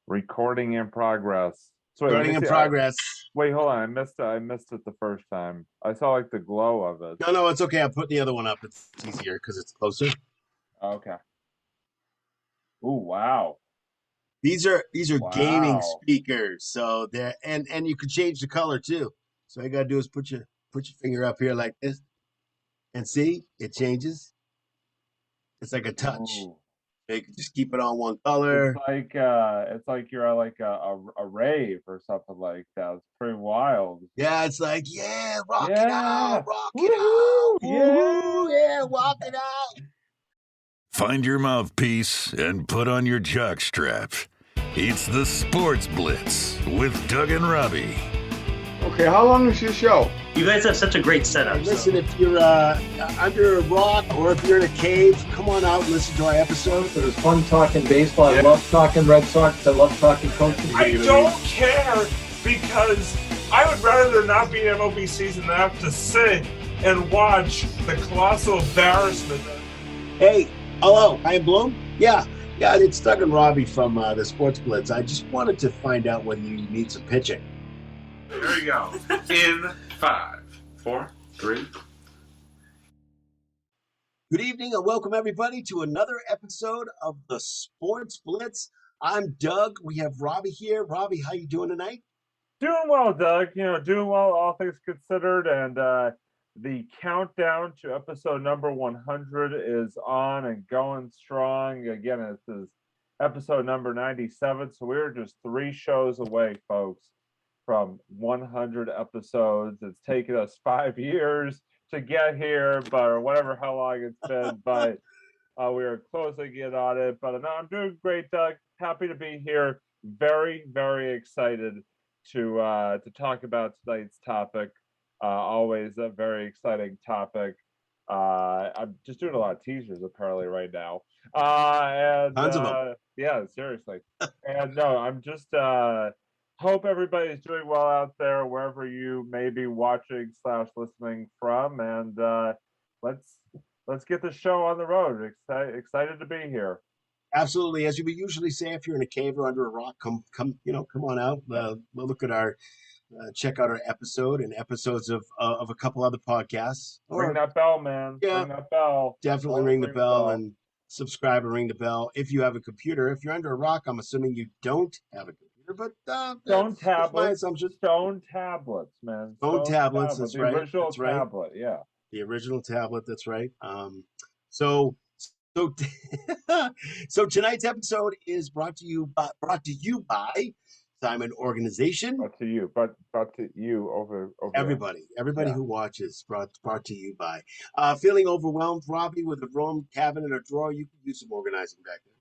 Recording in progress. So wait, let Recording me in see. progress. Wait, hold on. I missed it the first time. I saw like the glow of it. No, it's okay. I'll put the other one up. It's easier because it's closer. Okay. Ooh, wow. These are gaming Wow. speakers. So they're and you can change the color too. So all you gotta do is put your finger up here like this and see it changes. It's like a touch. Ooh. So you can just keep it on one It's color. like you're at like a rave or something like that. It's pretty wild. Yeah, it's like, Yeah. rock it out. Woohoo! Yeah. Woohoo, yeah, rock it out. Find your mouthpiece and put on your jock strap. It's the Sports Blitz with Doug and Robbie. Okay, how long is your show? You guys have such a great setup. Hey, listen, if you're under a rock or if you're in a cave, come on out and listen to our episode. It was fun talking baseball. I love talking Red Sox. I love talking coaching. I don't care because I would rather not be in MLB season than have to sit and watch the colossal embarrassment. Hey, hello, I am Bloom. Yeah, it's Doug and Robbie from the Sports Blitz. I just wanted to find out whether you need some pitching. There you go. In 5, 4, 3. Good evening and welcome everybody to another episode of the Sports Blitz. I'm Doug. We have Robbie here. Robbie, how you doing tonight? Doing well, Doug. Doing well, all things considered. And the countdown to episode number 100 is on and going strong. Again, this is episode number 97. So we're just 3 shows away, folks, from 100 episodes. It's taken us 5 years to get here, or whatever, how long it's been. But we are closing in on it. But no, I'm doing great, Doug. Happy to be here. Very, very excited to talk about tonight's topic. Always a very exciting topic. I'm just doing a lot of teasers apparently right now. Tons of them. Yeah, seriously. And no, I'm just hope everybody's doing well out there wherever you may be watching / listening from. And let's get the show on the road. Excited to be here. Absolutely. As we usually say, if you're in a cave or under a rock, come on out. We'll look at our check out our episode and episodes of a couple other podcasts. Ring that bell, man. Yeah, ring that bell. Definitely ring the bell and subscribe and ring the bell if you have a computer. If you're under a rock, I'm assuming you don't have a computer, but stone tablets. My assumption. Stone tablets, man. Stone tablets. That's the right. Original that's right. tablet. Yeah. The original tablet. That's right. So tonight's episode is brought to you by Simon Organization. Brought to you over everybody who watches. Brought to you by. Feeling overwhelmed, Robbie, with a room, cabinet, or drawer, you can use some organizing back there.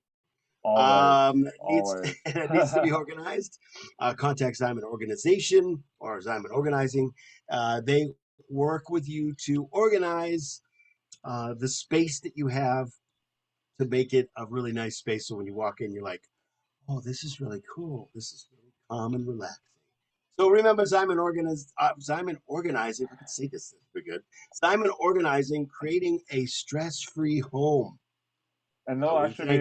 Always. It needs to be organized. Contact Simon Organization or Simon Organizing. They work with you to organize the space that you have to make it a really nice space. So when you walk in, you're like, oh, this is really cool. This is really calm and relaxing. So remember, Simon Organizing, if I can say this, that's pretty good. Simon Organizing, creating a stress-free home. And they'll actually be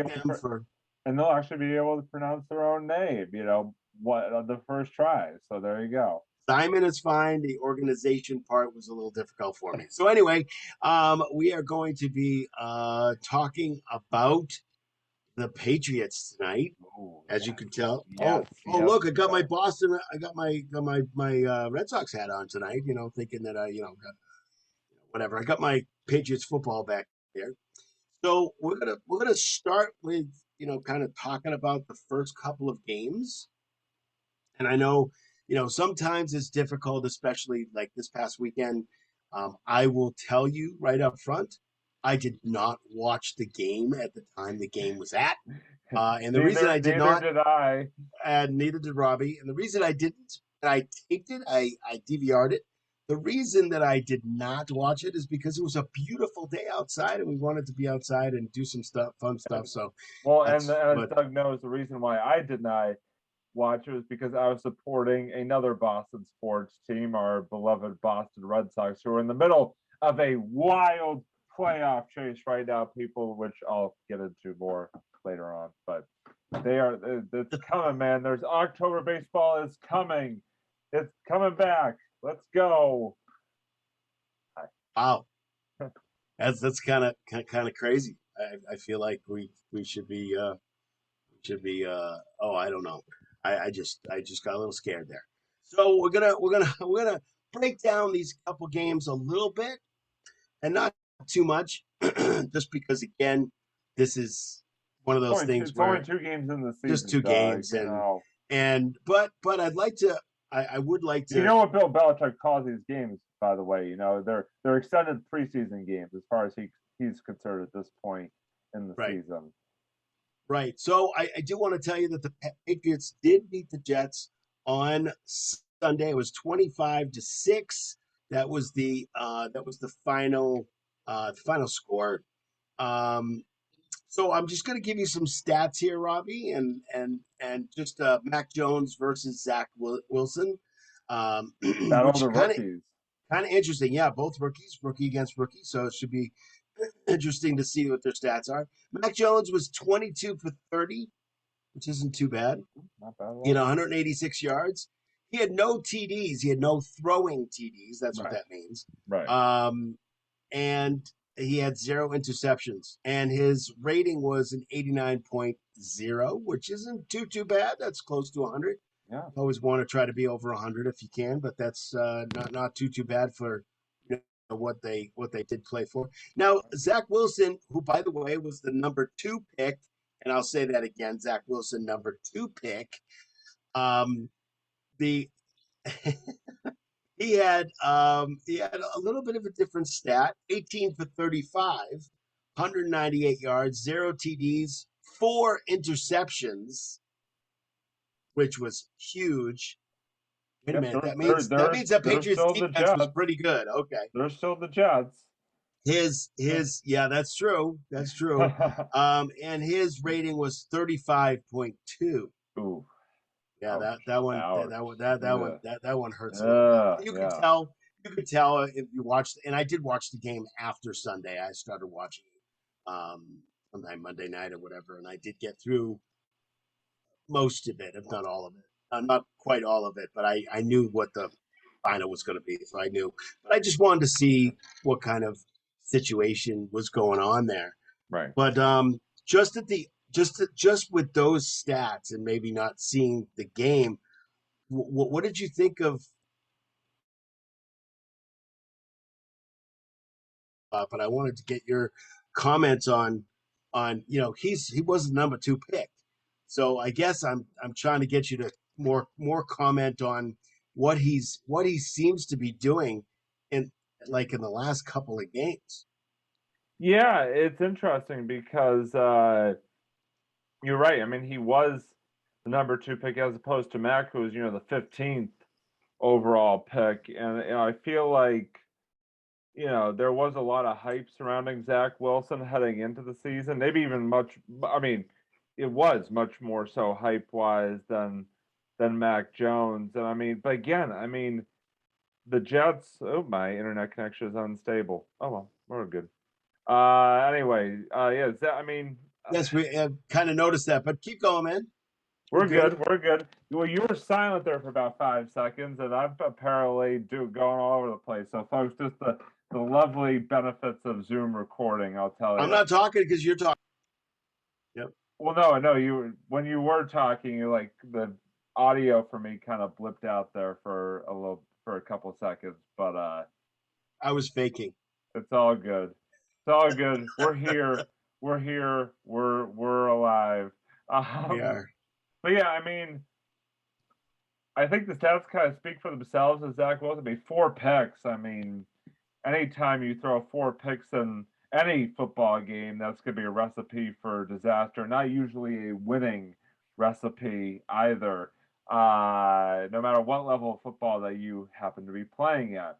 able to pronounce their own name, the first try. So there you go. Simon is fine. The organization part was a little difficult for me. So anyway, we are going to be talking about the Patriots tonight, as you can tell. Look, I got my Boston. I got my Red Sox hat on tonight. Thinking that I whatever. I got my Patriots football back there. So we're gonna start with kind of talking about the first couple of games, and I know. Sometimes it's difficult, especially like this past weekend. I will tell you right up front, I did not watch the game at the time the game was at. And the reason I did not. Neither did I. And neither did Robbie. And the reason I didn't, I taped it, I DVR'd it. The reason that I did not watch it is because it was a beautiful day outside and we wanted to be outside and do some fun stuff. So, as Doug knows, the reason why I did not watch it was because I was supporting another Boston sports team, our beloved Boston Red Sox, who are in the middle of a wild playoff chase right now, people, which I'll get into more later on. But it's coming, man. There's October baseball is coming. It's coming back. Let's go. Wow, that's kind of crazy. I feel like we should be oh, I don't know. I just got a little scared there. So we're gonna break down these couple games a little bit and not too much, just because again, this is one of those things It's where only 2 games in the season. just 2 games, but I'd like to. I would like to. You know what Bill Belichick calls these games, by the way. They're extended preseason games as far as he's concerned at this point in the season. Right. So I do want to tell you that the Patriots did beat the Jets on Sunday. It was 25-6. That was the final score. So I'm just going to give you some stats here, Robbie, and just Mac Jones versus Zach Wilson. Battle the rookies. Kind of interesting. Yeah, both rookie against rookie. So it should be interesting to see what their stats are. Mac Jones was 22 for 30, which isn't too bad. Not bad. 186 yards. He had no TDs. He had no throwing TDs. That's what that means. Right. And he had 0 interceptions. And his rating was an 89.0, which isn't too bad. That's close to 100. Yeah. Always want to try to be over 100 if you can, but that's not too bad for what they did play for. Now, Zach Wilson, who by the way was the number 2 pick, and I'll say that again, Zach Wilson, number 2 pick. He had a little bit of a different stat: 18 for 35, 198 yards, 0 TDs, 4 interceptions, which was huge. Wait a minute. That means that Patriots defense was pretty good. Okay. They're still the Jets. Yeah, that's true. That's true. And his rating was 35.2. Ooh. Yeah, that one hurts. You could tell if you watched, and I did watch the game after Sunday. I started watching sometime Monday night or whatever, and I did get through most of it, if not all of it. Not quite all of it, but I knew what the final was going to be, so I knew. But I just wanted to see what kind of situation was going on there. Right. But just with those stats and maybe not seeing the game, what did you think of? But I wanted to get your comments on he was the number 2 pick, so I guess I'm trying to get you to more comment on what he seems to be doing in the last couple of games. Yeah, it's interesting because you're right. I mean, he was the number 2 pick as opposed to Mac, who was the 15th overall pick, and I feel like there was a lot of hype surrounding Zach Wilson heading into the season. Maybe even it was much more so hype-wise than Mac Jones. And but again, the Jets. Oh, my internet connection is unstable. Oh well, we're good. Anyway, yes, we kind of noticed that, but keep going, man. We're good. We're good. Well, you were silent there for about 5 seconds, and I'm apparently going all over the place. So, folks, just the lovely benefits of Zoom recording, I'll tell you. I'm not talking because you're talking. Yep. Well, no, when you were talking, the audio for me kind of blipped out there for a couple of seconds, but I was faking. It's all good. It's all good. We're here. We're here. We're alive. We are. But yeah, I think the stats kind of speak for themselves as Zach Wilson. 4 picks. Anytime you throw 4 picks in any football game, that's going to be a recipe for disaster. Not usually a winning recipe either, no matter what level of football that you happen to be playing at.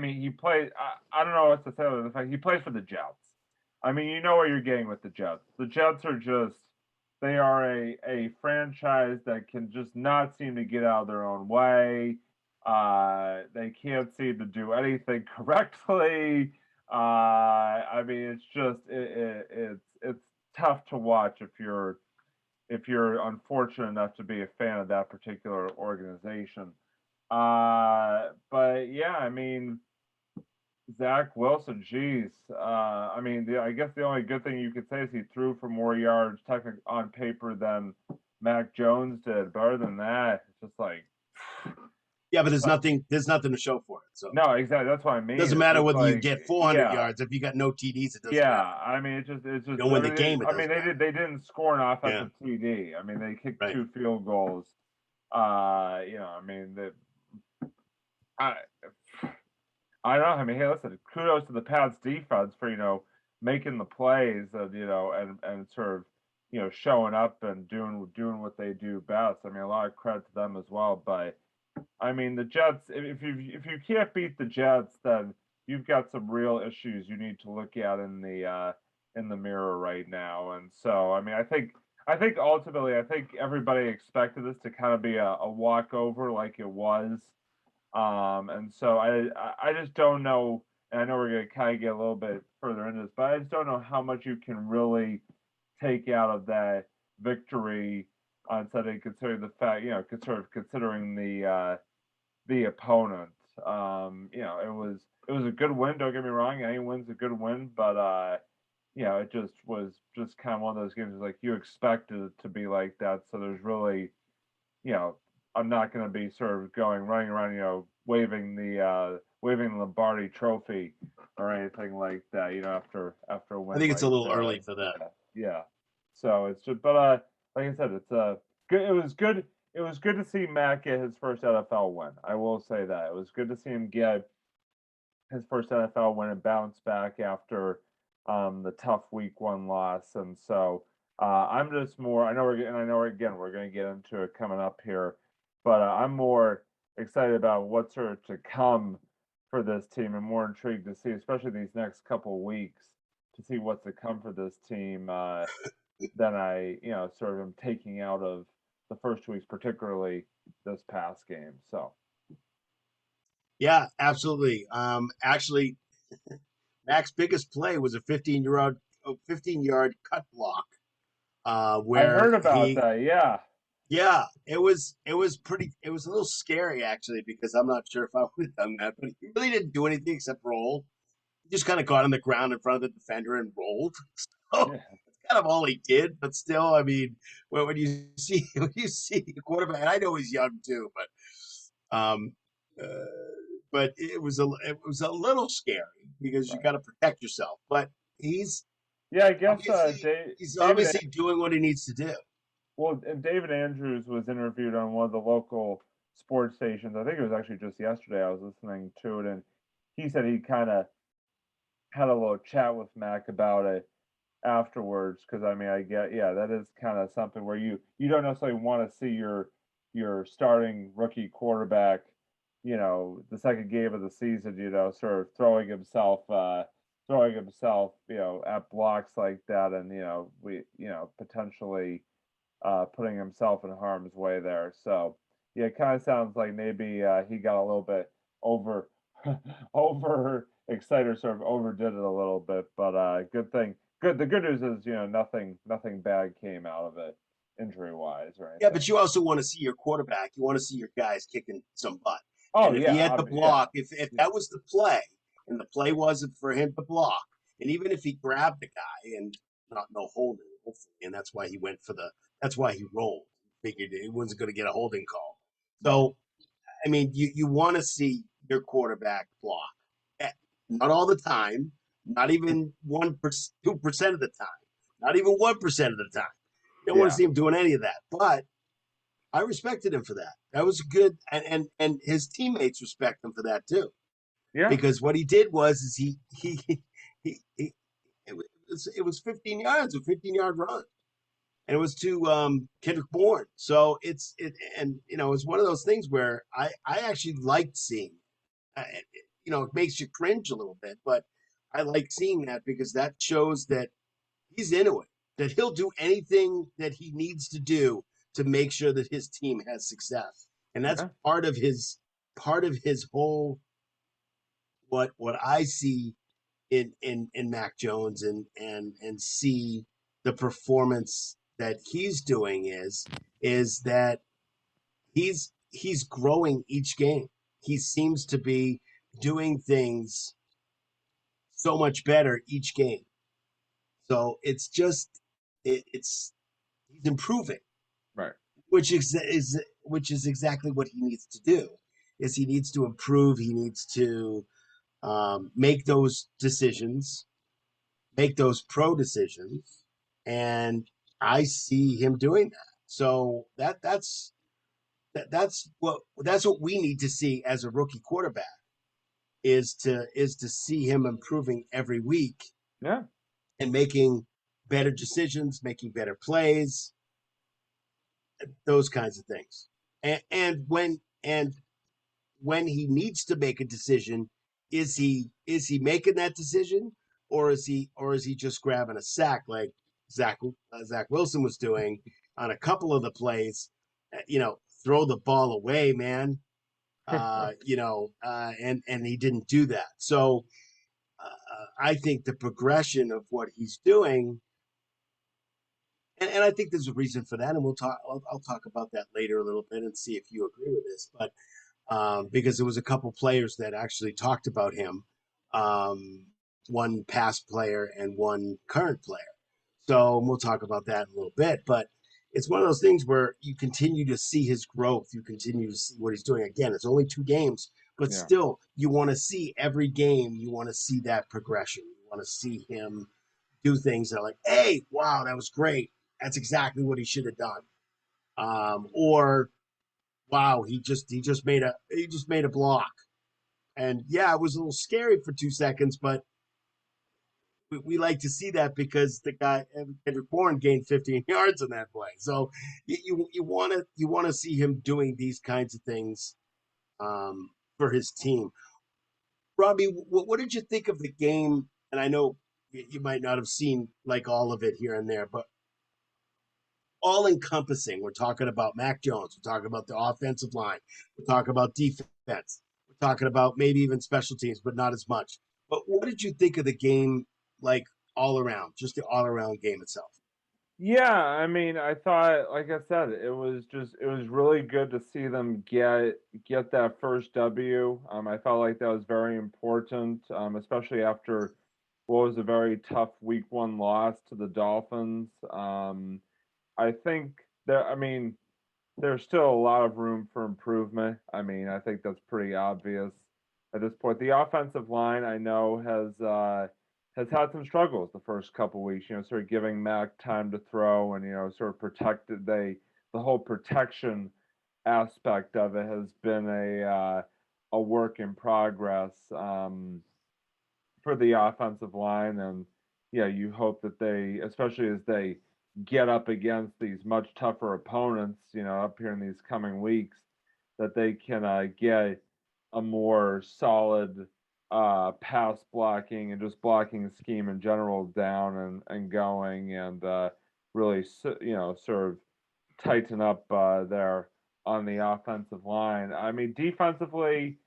He plays. I don't know what to say other than he plays for the Jets. You know what you're getting with the Jets. The Jets are they are a franchise that can just not seem to get out of their own way. They can't seem to do anything correctly. I mean, it's just it's tough to watch if you're unfortunate enough to be a fan of that particular organization. But yeah, I mean, Zach Wilson, geez. I mean, I guess the only good thing you could say is he threw for more yards technically on paper than Mac Jones did. But other than that, it's just like Yeah, but there's nothing to show for it. So no, exactly. That's what I mean. it doesn't It's matter just whether you like, get 400 yeah, yards. If you got no TDs, it doesn't yeah. matter. I mean, it's just You don't win the game, it I mean, doesn't matter. they didn't score an offensive TD. I mean, they kicked Right. 2 field goals. You know, I mean, I don't know. I mean, hey, listen, kudos to the Pats defense for, making the plays and, and sort of, showing up and doing what they do best. I mean, a lot of credit to them as well. But I mean, the Jets, if you can't beat the Jets, then you've got some real issues you need to look at in the mirror right now. And so, I mean, I think ultimately, I think everybody expected this to kind of be a walkover like it was. And so I just don't know, and I know we're going to kind of get a little bit further into this, but I just don't know how much you can really take out of that victory on Sunday, considering the fact, considering the opponent. It was a good win. Don't get me wrong, any win's a good win, but it just was just kind of one of those games like you expected it to be like that. So there's really, I'm not going to be sort of running around, waving the Lombardi Trophy or anything like that, after a win. I think it's a like little that. early for that. Yeah. So it's just, but like I said, it's good. It was good. It was good to see Matt get his first NFL win. I will say that it was good to see him get his first NFL win and bounce back after the tough Week 1 loss. And so I'm just more. I know we're going to get into it coming up here, but I'm more excited about what's sort of to come for this team and more intrigued to see, especially these next couple weeks, to see what's to come for this team than I, sort of am taking out of the first 2 weeks, particularly this past game. So. Yeah, absolutely. Actually, Mac's biggest play was a 15-yard cut block. Where I heard about that. Yeah. Yeah, it was a little scary actually, because I'm not sure if I would have done that, but he really didn't do anything except roll. He just kind of got on the ground in front of the defender and rolled. So Yeah. that's kind of all he did. But still, I mean, when you see a quarterback, and I know he's young too, but it was a little scary because you got to protect yourself. But he's I guess he's obviously doing what he needs to do. Well, and David Andrews was interviewed on one of the local sports stations. I think it was actually just yesterday. I was listening to it, and he said he kind of had a little chat with Mac about it afterwards. Because I mean, that is kind of something where you don't necessarily want to see your starting rookie quarterback, the second game of the season, sort of throwing himself, at blocks like that, and potentially. Putting himself in harm's way there. So yeah, it kind of sounds like maybe he got a little bit over excited, sort of overdid it a little bit. But good thing. Good. The good news is nothing bad came out of it injury wise or anything. Yeah, but you also want to see your quarterback. You want to see your guys kicking some butt. Oh, and if he had the block, if that was the play, and the play wasn't for him to block, and even if he grabbed the guy and not no holding, hopefully, and that's why he rolled. He figured he wasn't going to get a holding call. So, I mean, you want to see your quarterback block. Not all the time, not even 1%, 2% of the time, not even 1% of the time. You don't want to see him doing any of that. But I respected him for that. That was good, and his teammates respect him for that too. Yeah. Because what he did was it was 15 yards, a 15-yard run, and it was to Kendrick Bourne. So it was one of those things where I actually liked seeing. It makes you cringe a little bit, but I like seeing that because that shows that he's into it. That he'll do anything that he needs to do to make sure that his team has success, and that's part of his whole what I see in Mac Jones and see the performance that he's doing is that he's growing each game. He seems to be doing things so much better each game. So it's just it's he's improving, Right. which is exactly what he needs to do. Is he needs to improve. He needs to make those decisions, make those pro decisions, and I see him doing that. So that's what we need to see as a rookie quarterback is to see him improving every week Yeah. and making better decisions, making better plays, those kinds of things. And when he needs to make a decision, is he making that decision, or is he just grabbing a sack like Zach Wilson was doing on a couple of the plays? Throw the ball away, man. And he didn't do that. So I think the progression of what he's doing, and I think there's a reason for that, and I'll talk about that later a little bit and see if you agree with this, but because there was a couple players that actually talked about him, one past player and one current player. So we'll talk about that in a little bit, but it's one of those things where you continue to see his growth. You continue to see what he's doing. Again, it's only 2 games, but Yeah. still, you want to see every game. You want to see that progression. You want to see him do things that are like, hey, wow, that was great. That's exactly what he should have done. Or wow, he just made a block. And yeah, it was a little scary for 2 seconds, but we like to see that because the guy Kendrick Bourne gained 15 yards on that play. So you want to see him doing these kinds of things for his team. Robbie, what did you think of the game? And I know you might not have seen like all of it here and there, but all encompassing. We're talking about Mac Jones. We're talking about the offensive line. We're talking about defense. We're talking about maybe even special teams, but not as much. But what did you think of the game, like all around, just the all around game itself? Yeah, I mean, I thought, like I said, it was really good to see them get that first W. I felt like that was very important, especially after what was a very tough week 1 loss to the Dolphins. I think I mean, there's still a lot of room for improvement. I mean, I think that's pretty obvious at this point. The offensive line, I know, has had some struggles the first couple weeks. Sort of giving Mac time to throw, and sort of the whole protection aspect of it has been a work in progress for the offensive line. And yeah, you hope that they, especially as they get up against these much tougher opponents, up here in these coming weeks, that they can get a more solid pass blocking and just blocking scheme in general down and going, and really, sort of tighten up there on the offensive line. I mean, defensively,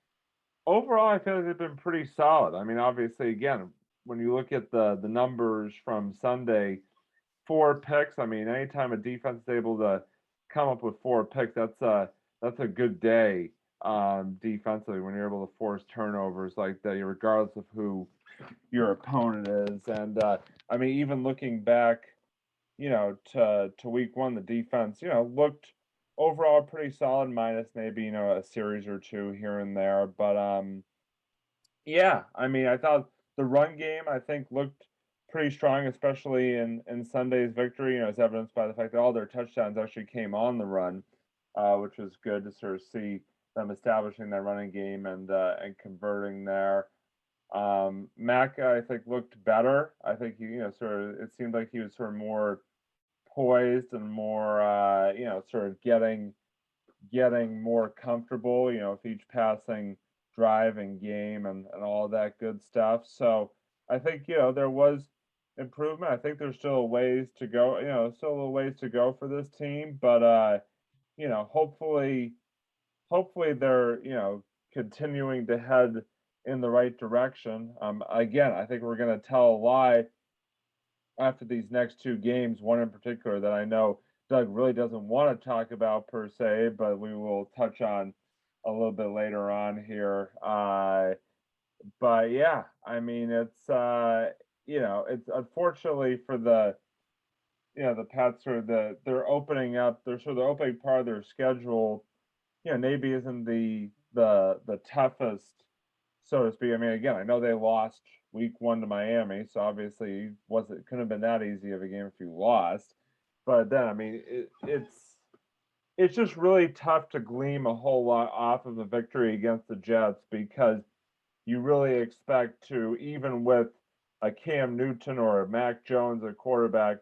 overall, I feel like they've been pretty solid. I mean, obviously, again, when you look at the numbers from Sunday, 4 picks. I mean, anytime a defense is able to come up with 4 picks, that's a good day defensively when you're able to force turnovers like that, regardless of who your opponent is. And I mean, even looking back, to week 1, the defense, looked overall pretty solid, minus maybe a series or 2 here and there. But yeah, I mean, I thought the run game, I think, looked pretty strong, especially in Sunday's victory. As evidenced by the fact that all their touchdowns actually came on the run, which was good to sort of see them establishing that running game and converting there. Mac, I think, looked better. I think it seemed like he was sort of more poised and more, sort of getting more comfortable, with each passing drive and game and all that good stuff. So I think, there was improvement. I think there's still ways to go, still a little ways to go for this team, but hopefully they're, continuing to head in the right direction. Again, I think we're going to tell a lie after these next two games, one in particular that I know Doug really doesn't want to talk about per se, but we will touch on a little bit later on here. But yeah, I mean, it's it's unfortunately for the Pats are they're opening up. They're sort of the opening part of their schedule. Maybe isn't the toughest, so to speak. I mean, again, I know they lost week 1 to Miami, so obviously couldn't have been that easy of a game if you lost. But then, I mean, it's just really tough to glean a whole lot off of the victory against the Jets because you really expect to, even with a Cam Newton or a Mac Jones, a quarterback,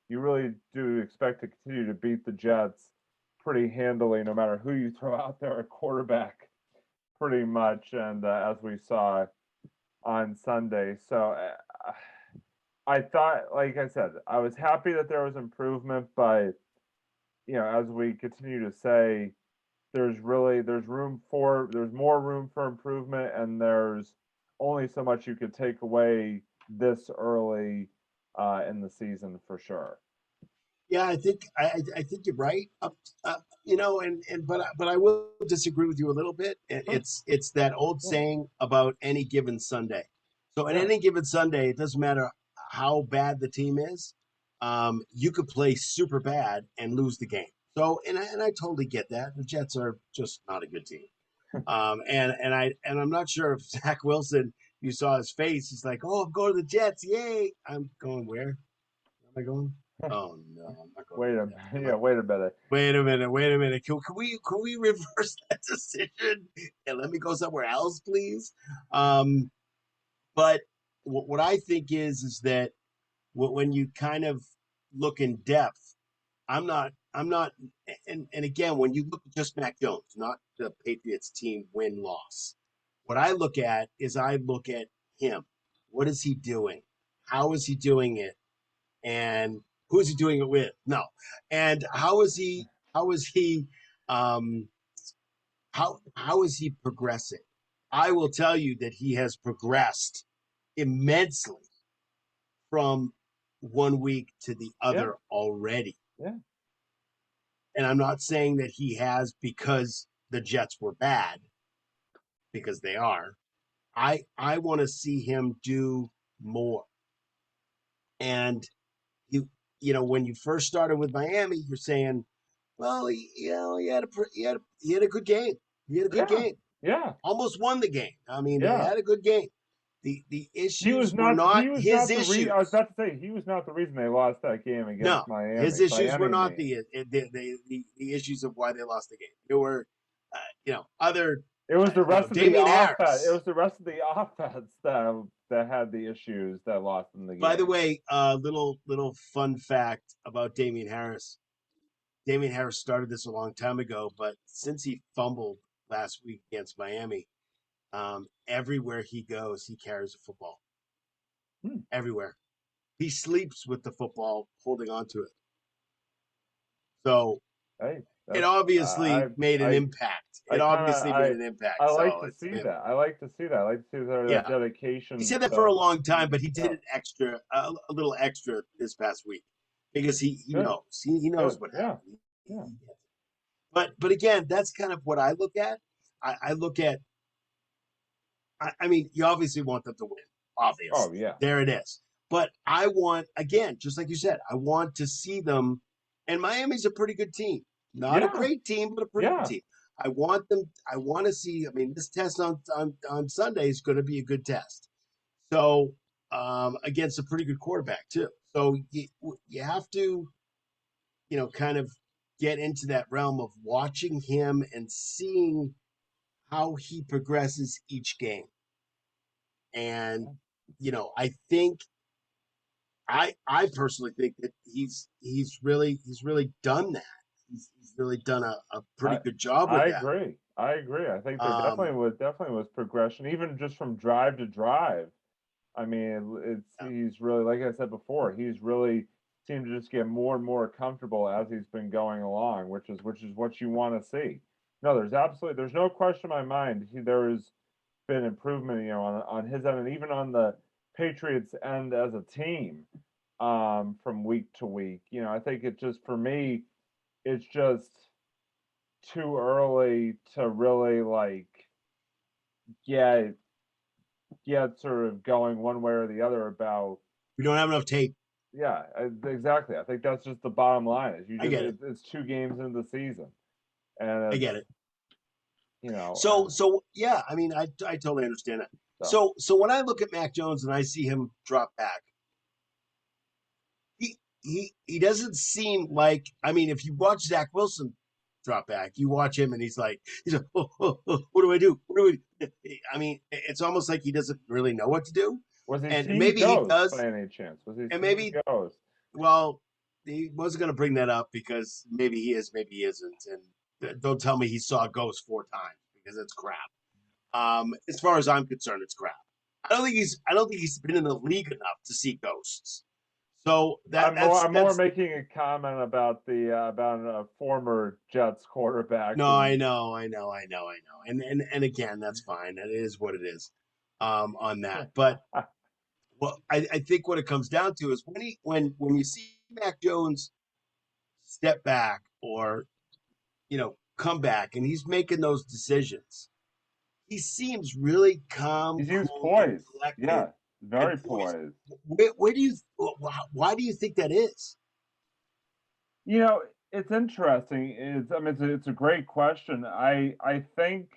you really do expect to continue to beat the Jets pretty handily, no matter who you throw out there at quarterback, pretty much. And as we saw on Sunday, so I thought, like I said, I was happy that there was improvement, but as we continue to say, there's more room for improvement, and there's only so much you could take away this early in the season for sure. Yeah, I think you're right. But I will disagree with you a little bit. It's that old saying about any given Sunday. So on any given Sunday, it doesn't matter how bad the team is. You could play super bad and lose the game. So and I totally get that. The Jets are just not a good team. And I'm not sure if Zach Wilson, you saw his face. He's like, "Oh, I'm going to the Jets! Yay!" I'm going where? Where am I going? Oh no, I'm not going. Wait a minute. Wait a minute. Can we reverse that decision and let me go somewhere else, please? But what I think is that when you kind of look in depth, I'm not, and again, when you look at just Mac Jones, not the Patriots team win-loss, what I look at him. What is he doing? How is he doing it? And who is he doing it with? No. And how is he progressing? I will tell you that he has progressed immensely from one week to the other already. Yeah. And I'm not saying that he has because the Jets were bad, because they are. I want to see him do more. And when you first started with Miami, you're saying, well, he had a good game. He had a good game. Yeah. Almost won the game. I mean, he had a good game. The issues were not his issues. I was about to say he was not the reason they lost that game against Miami. His issues were not the issues of why they lost the game. There were, other. It was the rest of the offense. Harris. It was the rest of the offense that had the issues that lost in the game. By the way, little fun fact about Damian Harris. Damian Harris started this a long time ago, but since he fumbled last week against Miami, everywhere he goes, he carries a football. Everywhere. He sleeps with the football, holding on to it. So it obviously made an impact. It obviously made an impact. I like to see that. I like to see that dedication. He said that for a long time, but he did it a little extra this past week because he knows. He knows what happened. Yeah. But again, that's kind of what I look at. I look at. I mean, you obviously want them to win. Obviously. Oh yeah. There it is. But I want, again, just like you said, I want to see them. And Miami's a pretty good team. Not a great team, but a pretty good team. I want to see, I mean, this test on Sunday is going to be a good test. So, against a pretty good quarterback, too. So, you have to, kind of get into that realm of watching him and seeing how he progresses each game. And, I think, I personally think that he's really done that. He's really done a pretty good job with that. I agree. I think there definitely was progression, even just from drive to drive. I mean, he's really, like I said before, he's really seemed to just get more and more comfortable as he's been going along, which is what you want to see. No, there's no question in my mind. been improvement, on his end and even on the Patriots end as a team, from week to week. I think it just for me, it's just too early to really get get sort of going one way or the other about. We don't have enough tape. Yeah, exactly. I think that's just the bottom line. Is I get it. It's 2 games into the season, I and get it. you know, So yeah, I mean, I totally understand that. So when I look at Mac Jones and I see him drop back, he doesn't seem like. I mean, if you watch Zach Wilson drop back, you watch him and he's like, oh, what do I do? What do I? I mean, it's almost like he doesn't really know what to do. was he And seeing maybe he ghosts does. by any chance? Was he And seeing maybe, ghosts? well, he wasn't going to bring that up because maybe he is, maybe he isn't. And don't tell me he saw ghosts 4 times because it's crap. As far as I'm concerned, it's crap. I don't think he's been in the league enough to see ghosts. So I'm more making a comment about about a former Jets quarterback. No, I know. And again, that's fine. It is what it is. On that. But well, I think what it comes down to is when you see Mac Jones step back or come back and he's making those decisions, he seems really calm. He seems cool, poised. collected, Yeah, very and poised. Where do you? Why do you think that is? It's interesting. It's a great question. I think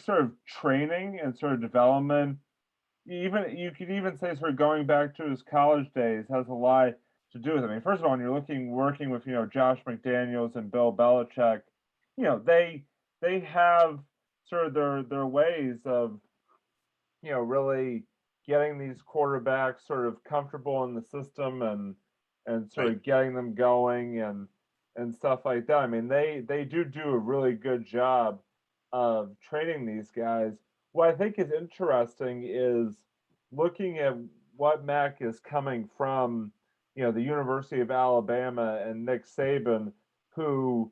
sort of training and sort of development, even you could even say sort of going back to his college days, has a lot to do with it. I mean, first of all, when you're working with Josh McDaniels and Bill Belichick, they have sort of their ways of really getting these quarterbacks sort of comfortable in the system and sort of getting them going and stuff like that. I mean, they do a really good job of training these guys. What I think is interesting is looking at what Mac is coming from, the University of Alabama and Nick Saban, who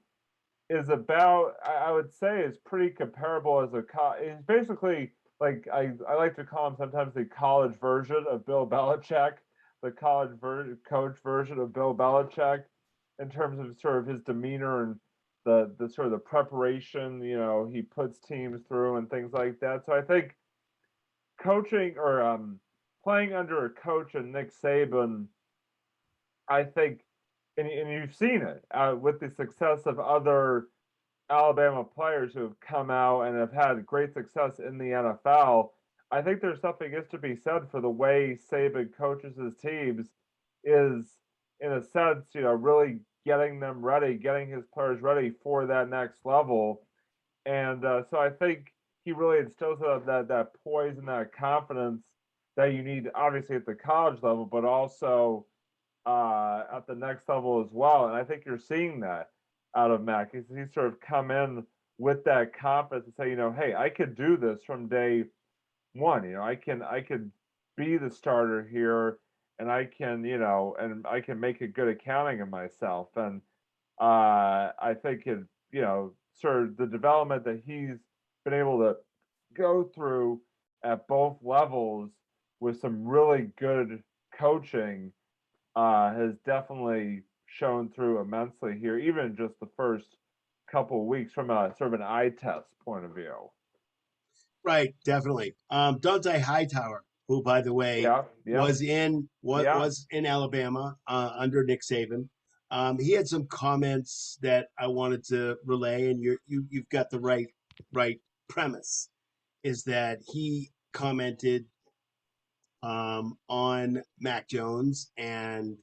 is about, I would say, is pretty comparable as he's basically like I like to call him sometimes the college version of Bill Belichick, the coach version of Bill Belichick, in terms of sort of his demeanor and the sort of the preparation he puts teams through and things like that. So I think coaching or playing under a coach and Nick Saban, I think, and you've seen it with the success of other Alabama players who have come out and have had great success in the NFL. I think there's something is to be said for the way Saban coaches his teams, is in a sense, really getting them ready, getting his players ready for that next level. And so I think he really instills that poise and that confidence that you need, obviously at the college level, but also at the next level as well. And I think you're seeing that out of Mac. He's sort of come in with that confidence and say, hey, I could do this from day one. I could be the starter here, and I can, and I can make a good accounting of myself. And I think it, sort of the development that he's been able to go through at both levels with some really good coaching has definitely shown through immensely here, even just the first couple of weeks from a sort of an eye test point of view. Right, definitely. Dante Hightower, who, by the way, was in Alabama under Nick Saban. He had some comments that I wanted to relay, and you've got the right premise. Is that he commented on Mac Jones and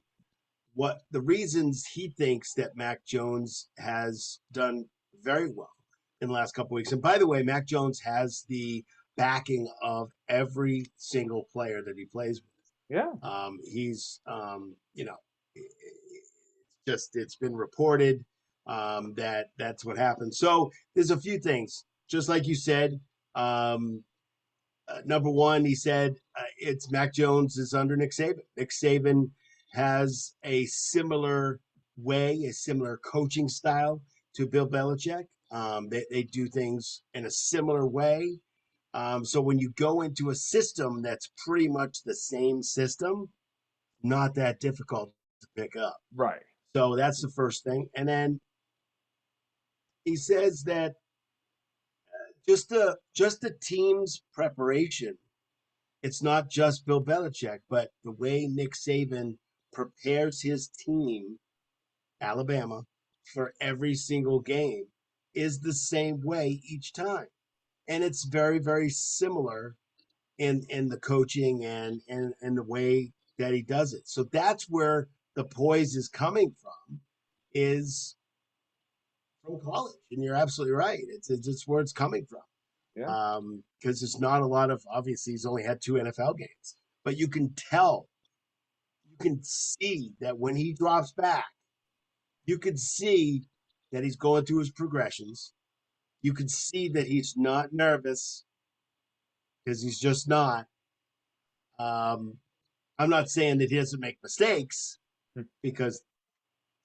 what the reasons he thinks that Mac Jones has done very well in the last couple of weeks. And by the way, Mac Jones has the backing of every single player that he plays with. Yeah. He's, it's been reported that that's what happened. So there's a few things, just like you said. Number one, he said it's Mac Jones is under Nick Saban. Nick Saban has a similar way, a similar coaching style to Bill Belichick. They do things in a similar way. So when you go into a system that's pretty much the same system, not that difficult to pick up. Right. So that's the first thing. And then he says that just the team's preparation. It's not just Bill Belichick, but the way Nick Saban prepares his team, Alabama, for every single game is the same way each time. And it's very, very similar in the coaching and the way that he does it. So that's where the poise is coming from, is from college. And you're absolutely right. It's where it's coming from. Yeah. Because it's not a lot of, obviously he's only had 2 NFL games, but you can tell, you can see that when he drops back, you can see that he's going through his progressions. You can see that he's not nervous, because he's just not. I'm not saying that he doesn't make mistakes, because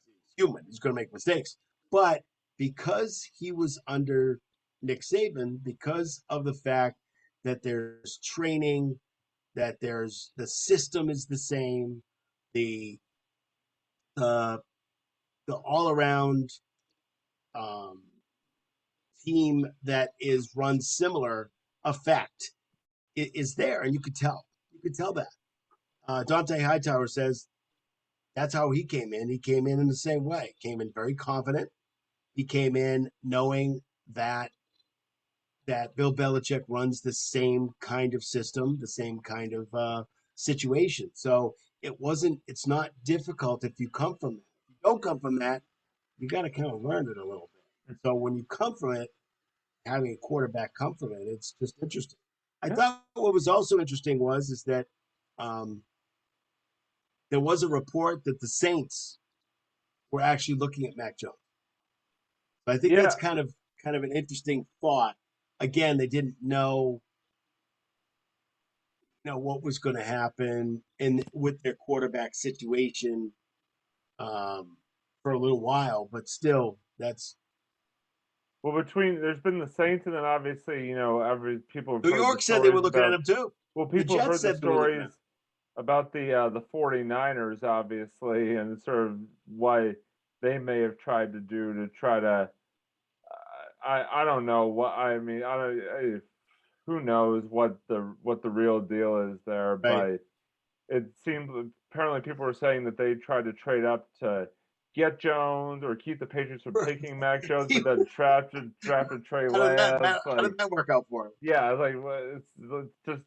he's human. He's going to make mistakes. But because he was under Nick Saban, because of the fact that there's training, that there's the system is the same, the all around team that is run similar effect is there, and you could tell. You could tell that. Dante Hightower says that's how he came in. He came in the same way. Came in very confident. He came in knowing that Bill Belichick runs the same kind of system, the same kind of situation. So it's not difficult if you come from that. If you don't come from that, you got to kind of learn it a little bit. So when you come from it, having a quarterback come from it, it's just interesting. I thought what was also interesting is that there was a report that the Saints were actually looking at Mac Jones. But I think that's kind of an interesting thought. Again, they didn't know what was going to happen with their quarterback situation for a little while, but still, that's. Well, there's been the Saints, and then obviously, every people. New York said they were looking at him too. Well, people have heard the stories about the 49ers, obviously, and sort of what they may have tried to do to try to. I don't know what I mean. Who knows what the real deal is there, right. But it seems apparently people were saying that they tried to trade up to get Jones or keep the Patriots from taking Mac Jones, but then drafted Trey Lance. How did that work out for him? Yeah, it's just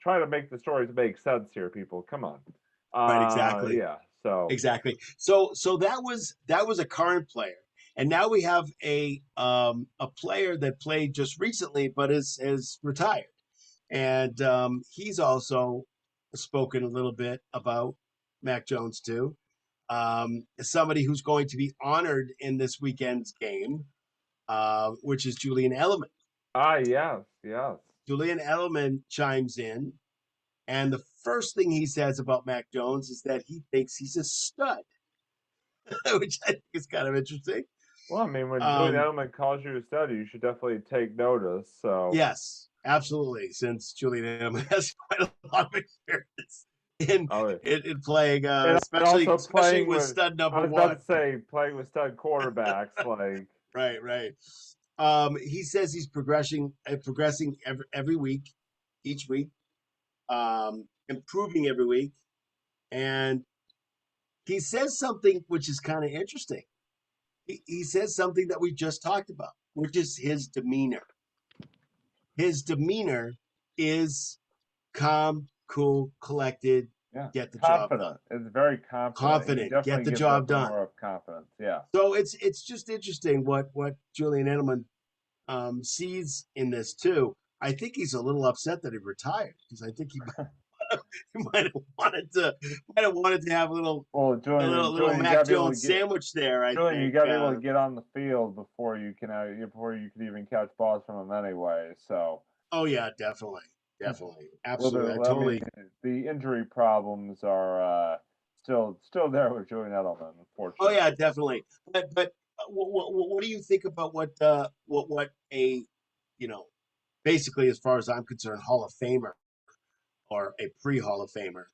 try to make the stories make sense here, people. Come on. Right, exactly. Yeah, so exactly. So that was a current player. And now we have a player that played just recently, but is retired, and he's also spoken a little bit about Mac Jones too. Somebody who's going to be honored in this weekend's game, which is Julian Edelman. Yes. Julian Edelman chimes in, and the first thing he says about Mac Jones is that he thinks he's a stud, which I think is kind of interesting. Well, I mean, when Julian Edelman calls you a stud, you should definitely take notice. So yes, absolutely. Since Julian Edelman has quite a lot of experience in playing, especially with stud number one. I was about to say playing with stud quarterbacks, like right. He says he's progressing every week, each week, improving every week, and he says something which is kind of interesting. He says something that we just talked about, which is his demeanor. His demeanor is calm, cool, collected. Yeah, get the confident. job done. It's very confident. Get the job done. More of confidence. Yeah. So it's just interesting what Julian Edelman sees in this too. I think he's a little upset that he retired, because I think he might have wanted to have a little Mac Jones sandwich there. Julian, you got to be able to get on the field before you can even catch balls from him anyway. So. Oh yeah, definitely, absolutely. Well, the injury problems are still there with Julian Edelman, unfortunately. Oh yeah, definitely. But what do you think about what a basically, as far as I'm concerned, Hall of Famer or a pre-Hall of Famer,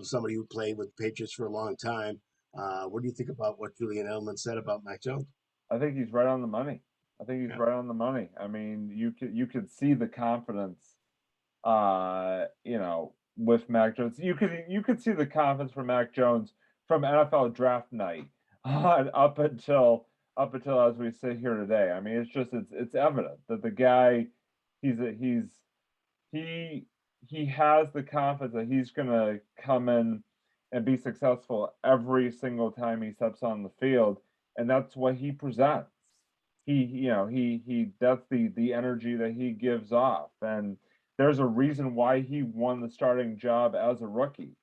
somebody who played with the Patriots for a long time. What do you think about what Julian Edelman said about Mac Jones? I think he's right on the money. I think he's Yeah. right on the money. I mean, you could see the confidence, with Mac Jones. You could see the confidence from Mac Jones from NFL draft night up until as we sit here today. I mean, it's evident that the guy he he has the confidence that he's gonna come in and be successful every single time he steps on the field, and that's what he presents. He that's the energy that he gives off, and there's a reason why he won the starting job as a rookie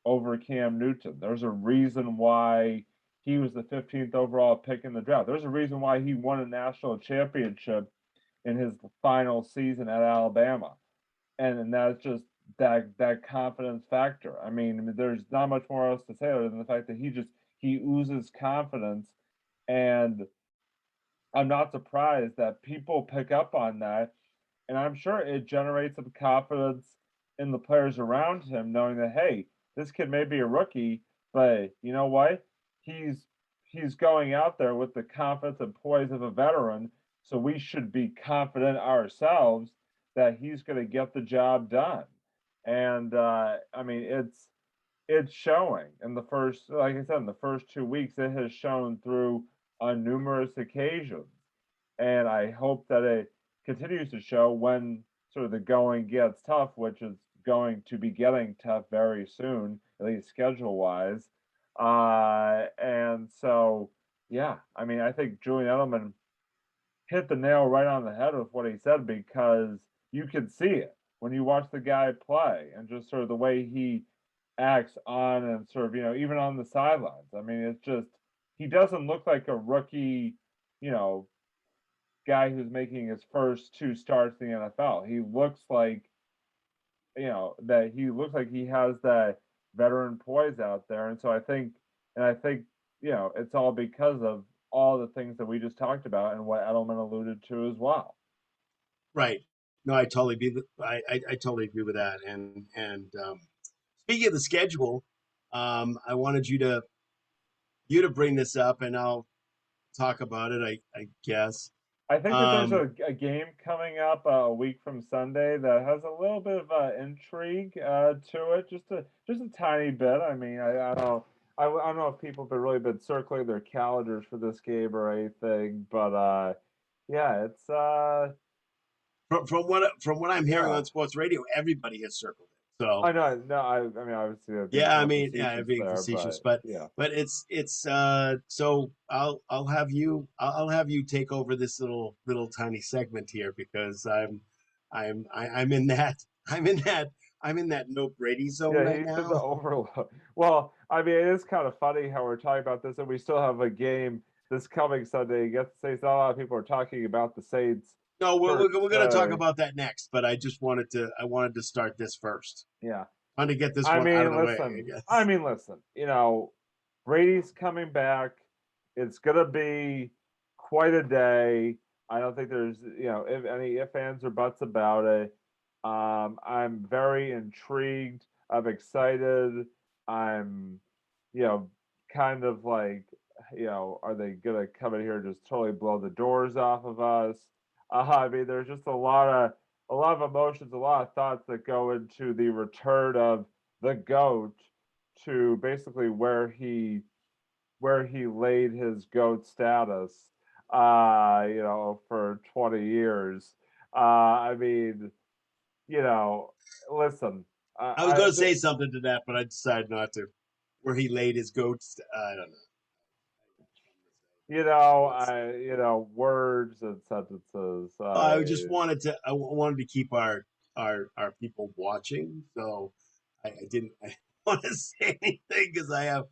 over Cam Newton. There's a reason why he was the 15th overall pick in the draft. There's a reason why he won a national championship in his final season at Alabama. And that's just that confidence factor. I mean, there's not much more else to say other than the fact that he oozes confidence, and I'm not surprised that people pick up on that, and I'm sure it generates some confidence in the players around him, knowing that hey, this kid may be a rookie, but you know what? He's going out there with the confidence and poise of a veteran, so we should be confident ourselves that he's going to get the job done. And I mean, it's showing in the first, like I said, in the first 2 weeks, it has shown through on numerous occasions, and I hope that it continues to show when sort of the going gets tough, which is going to be getting tough very soon, at least schedule wise. And so, yeah, I mean, I think Julian Edelman hit the nail right on the head with what he said, because you can see it when you watch the guy play and just sort of the way he acts on and sort of, even on the sidelines. I mean, it's just, he doesn't look like a rookie, you know, guy who's making his first two starts in the NFL. He looks like, that he looks like he has that veteran poise out there. And so I think, it's all because of all the things that we just talked about and what Edelman alluded to as well. Right. No, I totally I totally agree with that. And speaking of the schedule, I wanted you to bring this up, and I'll talk about it. I guess. I think that there's a game coming up a week from Sunday that has a little bit of intrigue to it, just a tiny bit. I mean, I don't know if people have really been circling their calendars for this game or anything, but yeah, it's from what I'm hearing Yeah. on sports radio, everybody has circled it. So I know, no, I mean, obviously, I'm being yeah, I somewhat mean, yeah, facetious being there, facetious, but but yeah. it's so I'll have you take over this little tiny segment here, because I'm in that I'm in that no Brady zone Yeah, right he's in the now. overload. Well, I mean, it is kind of funny how we're talking about this, and we still have a game this coming Sunday. You get to say not a lot of people are talking about the Saints. No, we're per going to talk se. about that next, but I wanted to start this first. Yeah. I wanted to get this I one out of mean, the way, I listen. guess. I mean, listen. Brady's coming back. It's gonna be quite a day. I don't think there's, if any ifs, ands, or buts about it. I'm very intrigued. I'm excited. I'm, kind of like, are they gonna come in here and just totally blow the doors off of us? I mean, there's just a lot of emotions, a lot of thoughts that go into the return of the GOAT to basically where he laid his GOAT status, for 20 years. I mean, listen, I was going to say something to that, but I decided not to. Where he laid his goats, I don't know. words and sentences. I just wanted to. I wanted to keep our people watching, so I didn't want to say anything, because I have,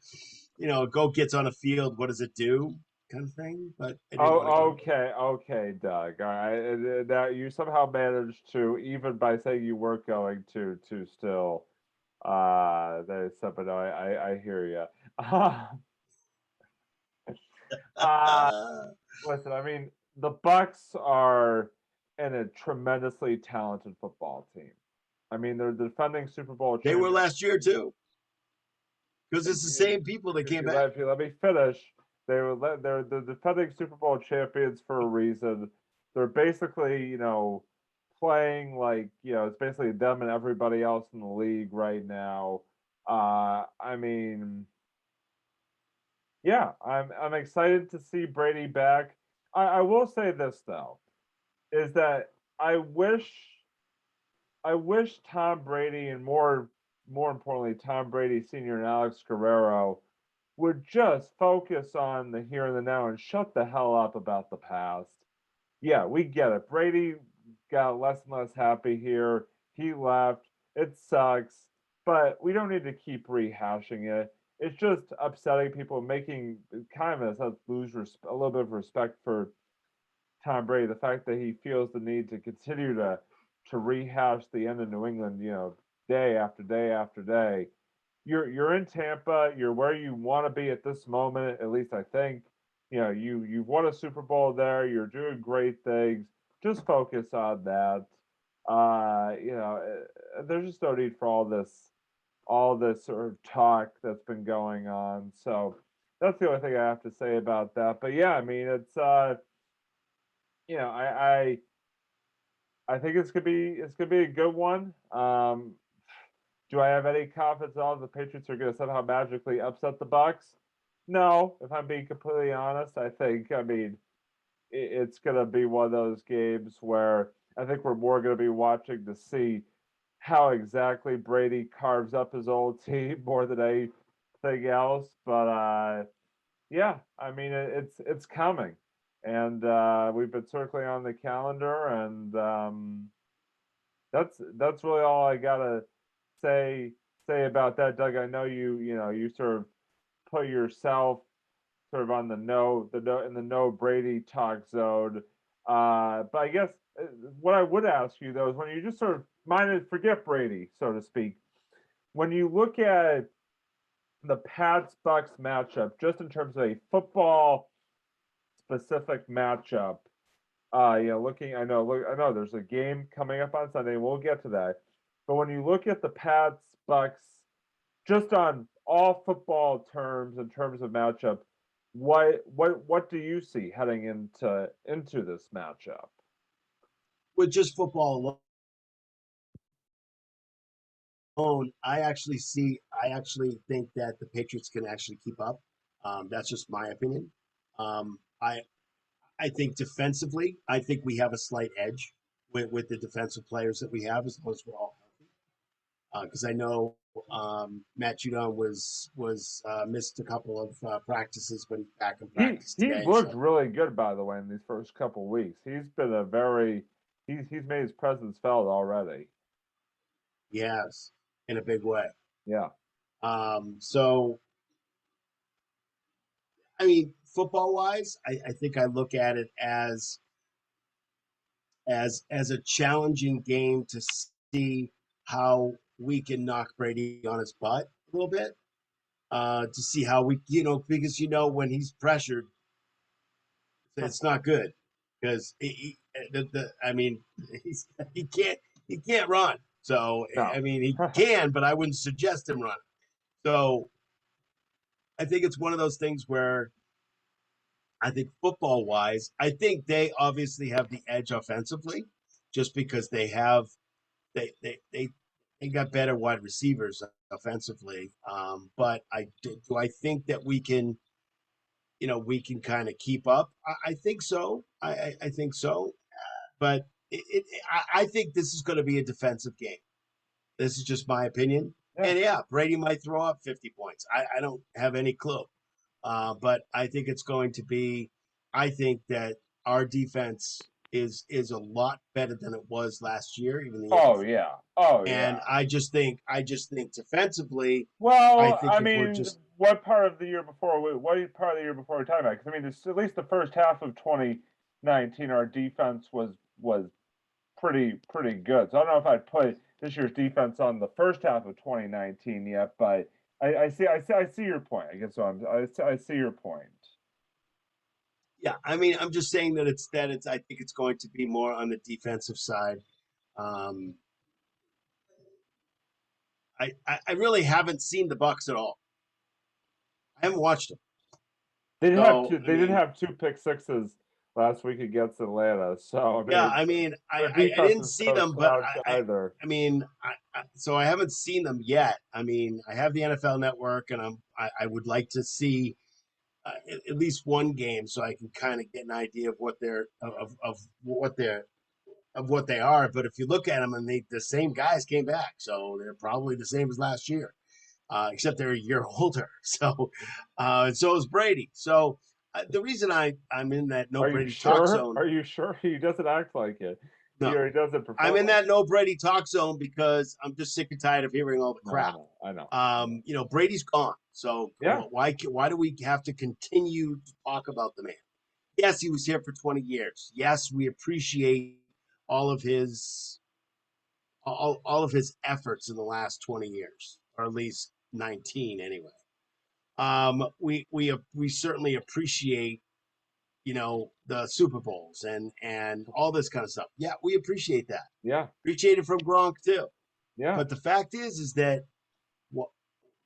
a goat gets on a field. What does it do? Kind of thing. But I didn't want to go. Okay, Doug. All right, now you somehow managed to, even by saying you weren't going to still, that is something. I hear you. Listen, I mean, the Bucks are and a tremendously talented football team. I mean, they're the defending Super Bowl They were champions. last year too, because it's the same people that came back. If you let me finish, they're the defending Super Bowl champions for a reason. They're basically, playing like, it's basically them and everybody else in the league right now. I mean, yeah, I'm excited to see Brady back. I will say this though, is that I wish Tom Brady and more importantly Tom Brady Sr. and Alex Guerrero would just focus on the here and the now and shut the hell up about the past. Yeah, we get it. Brady got less and less happy here. He left. It sucks, but we don't need to keep rehashing it. It's just upsetting people, making kind of us lose a little bit of respect for Tom Brady. The fact that he feels the need to continue to rehash the end of New England, day after day after day. You're in Tampa. You're where you want to be at this moment. At least I think. You've won a Super Bowl there. You're doing great things. Just focus on that. There's just no need for all this sort of talk that's been going on. So that's the only thing I have to say about that. But yeah, I mean, it's I think it's gonna be a good one. Do I have any confidence at all the Patriots are gonna somehow magically upset the Bucks? No, if I'm being completely honest, I mean it's gonna be one of those games where I think we're more gonna be watching to see how exactly Brady carves up his old team more than anything else. But yeah, I mean it's coming, and we've been circling on the calendar, and that's really all I gotta say about that, Doug. I know you sort of put yourself sort of on the no Brady talk zone. But I guess what I would ask you though is when you just sort of forget Brady, so to speak, when you look at the Pats Bucks matchup, just in terms of a football specific matchup, I know there's a game coming up on Sunday. We'll get to that. But when you look at the Pats Bucks, just on all football terms, in terms of matchup, what do you see heading into this matchup? With just football alone, I actually think that the Patriots can actually keep up. That's just my opinion. I think defensively, I think we have a slight edge with the defensive players that we have, as long as we're all healthy. Because I know Matt Judon was missed a couple of practices, but he's back in practice He today. looked really good, by the way, in these first couple weeks. He's been he's made his presence felt already. Yes, in a big way. Yeah. So, I mean, football wise, I think I look at it as a challenging game to see how we can knock Brady on his butt a little bit. To see how we, because when he's pressured, it's not good because I mean, he can't run. So No. I mean, he can, but I wouldn't suggest him run. So I think it's one of those things where I think football wise, I think they obviously have the edge offensively, just because they have they got better wide receivers offensively. But do I think that we can kind of keep up? I think so. I think so. But I think this is going to be a defensive game. This is just my opinion. Yeah. And yeah, Brady might throw up 50 points. I don't have any clue. But I think it's going to be. I think that our defense is a lot better than it was last year. Even the Oh yeah. And I just think defensively. Well, I mean, what part of the year before are we talking about? Because I mean, at least the first half of 2019, our defense was pretty good. So I don't know if I'd put this year's defense on the first half of 2019 yet, but I see your point. I guess I see your point. Yeah, I mean, I'm just saying that it's. I think it's going to be more on the defensive side. Um, I really haven't seen the Bucks at all. I haven't watched them. They did have So two. They did have two pick sixes last week against Atlanta. So I yeah, mean, I mean, their I defense didn't is see no them, but slouch either. I mean, so I haven't seen them yet. I mean, I have the NFL Network, and I would like to see at least one game so I can kind of get an idea of what they're of what they're of what they are. But if you look at them, and the same guys came back, so they're probably the same as last year, except they're a year older. So, and so is Brady. So the reason I'm in that no Are you Brady talk sure? zone. Are you sure? He doesn't act like it. No, He doesn't perform. I'm in like that no Brady talk zone because I'm just sick and tired of hearing all the No, crap. I know. You know, Brady's gone. So Yeah. why do we have to continue to talk about the man? Yes, he was here for 20 years. Yes, we appreciate all of his all of his efforts in the last 20 years, or at least 19 anyway. We certainly appreciate, you know, the Super Bowls and all this kind of stuff. Yeah, we appreciate that. Yeah. Appreciate it from Gronk too. Yeah. But the fact is that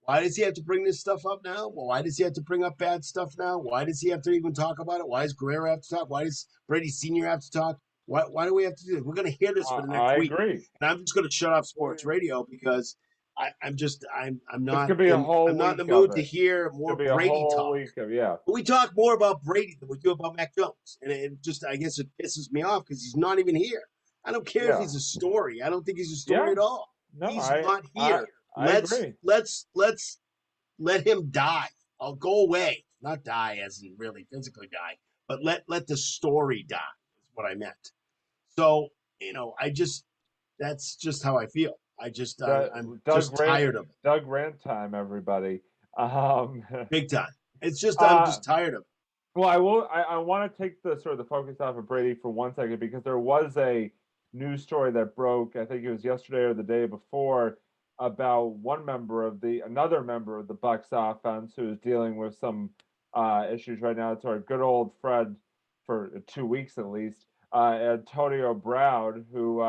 why does he have to bring this stuff up now? Well, why does he have to bring up bad stuff now? Why does he have to even talk about it? Why does Guerrero have to talk? Why does Brady Sr. have to talk? Why do we have to do this? We're going to hear this for the next I week. agree. And I'm just going to shut off sports radio because I'm not gonna be a whole I'm not in the week mood of to it. hear more It'll be a Brady whole talk. week of yeah. We talk more about Brady than we do about Mac Jones, and it just I guess it pisses me off because he's not even here. I don't care if Yeah. he's a story. I don't think he's a story Yeah. at all. No, He's not here. I agree. Let's let him die. I'll go away. Not die as in really physically die, but let the story die is what I meant. So, you know, that's just how I feel. I'm just tired of it. Doug Rant time, everybody. Big time. It's just I'm uh, just tired of it. Well, I want to take the sort of the focus off of Brady for 1 second because there was a news story that broke. I think it was yesterday or the day before about another member of the Bucks offense who is dealing with some issues right now. It's our good old Fred for 2 weeks at least. Antonio Brown, who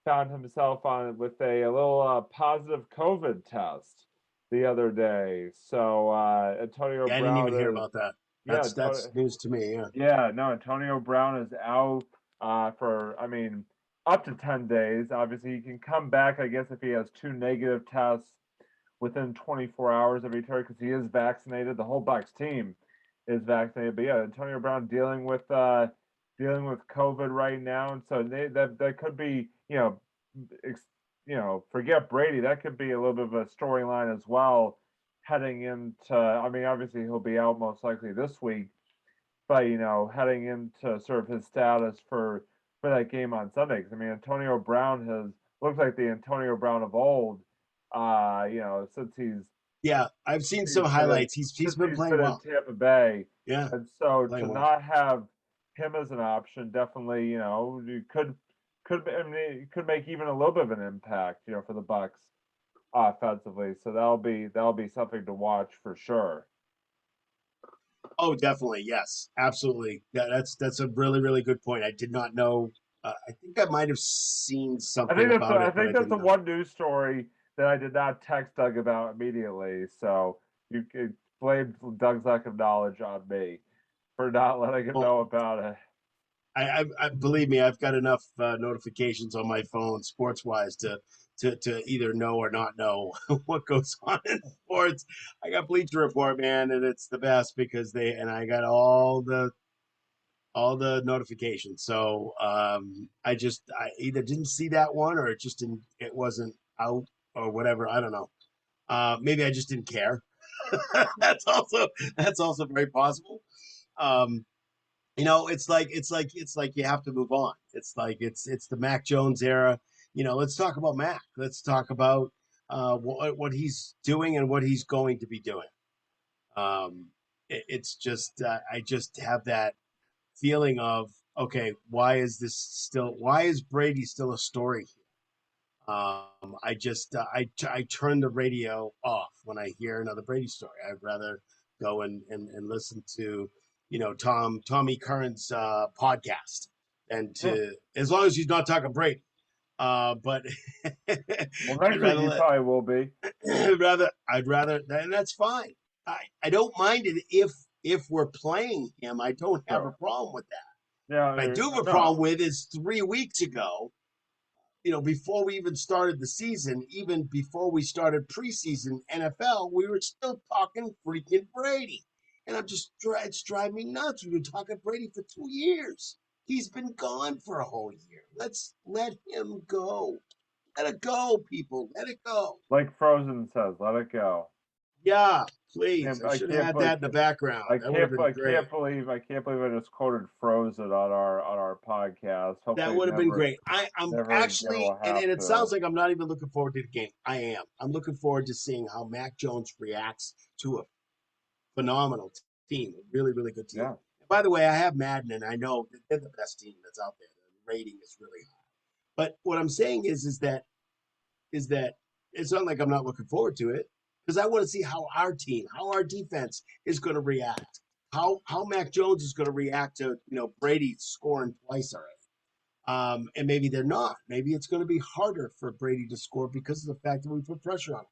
found himself on with a little positive COVID test the other day. So Antonio Yeah, I didn't Brown even hear is about that. yeah, That's news to me. Yeah. yeah, no, Antonio Brown is out for, I mean, up to 10 days. Obviously, he can come back, I guess, if he has two negative tests within 24 hours of each other because he is vaccinated. The whole Bucks team is vaccinated. But yeah, Antonio Brown dealing with COVID right now, and so that could be, forget Brady. That could be a little bit of a storyline as well heading into. I mean, obviously he'll be out most likely this week, but heading into sort of his status for that game on Sunday. 'Cause, I mean, Antonio Brown has looked like the Antonio Brown of old. Since Yeah, I've seen some highlights. He's been playing well. in Tampa Bay. Yeah, And so to well. not have him as an option, definitely, you could I mean, it could make even a little bit of an impact, for the Bucks offensively. So that'll be something to watch for sure. Oh, definitely. Yes, absolutely. That's a really, really good point. I did not know. I think I might have seen something about it. I think that's the one news story that I did not text Doug about immediately. So you could blame Doug's lack of knowledge on me for not letting him know about it. I believe me, I've got enough notifications on my phone, sports wise, to either know or not know what goes on in sports. I got Bleacher Report, man, and it's the best because I got all the notifications. So I either didn't see that one or it wasn't out or whatever. I don't know. Maybe I just didn't care. that's also very possible. It's like you have to move on. It's like it's the Mac Jones era. Let's talk about Mac. Let's talk about what he's doing and what he's going to be doing. It's just I just have that feeling of, okay, why is Brady still a story here? I turn the radio off when I hear another Brady story. I'd rather go and listen to Tommy Curran's podcast, and as long as he's not talking Brady. But Well, next week you probably will be. I'd rather, and that's fine. I don't mind it if we're playing him. I don't have a problem with that. Yeah, what I do have a problem with is 3 weeks ago, before we even started the season, even before we started preseason NFL, we were still talking freaking Brady. And it's driving me nuts. We've been talking Brady for 2 years. He's been gone for a whole year. Let's let him go. Let it go, people. Let it go. Like Frozen says, let it go. Yeah, please. I should have had that in the background. I can't believe I just quoted Frozen on our podcast. Hopefully that would have been great. I'm actually, and it sounds like I'm not even looking forward to the game. I am. I'm looking forward to seeing how Mac Jones reacts to a phenomenal team, a really, really good team. Yeah. By the way, I have Madden, and I know that they're the best team that's out there. The rating is really high. But what I'm saying is that it's not like I'm not looking forward to it, because I want to see how our defense is going to react, how Mac Jones is going to react to Brady scoring twice already, and maybe they're not. Maybe it's going to be harder for Brady to score because of the fact that we put pressure on him.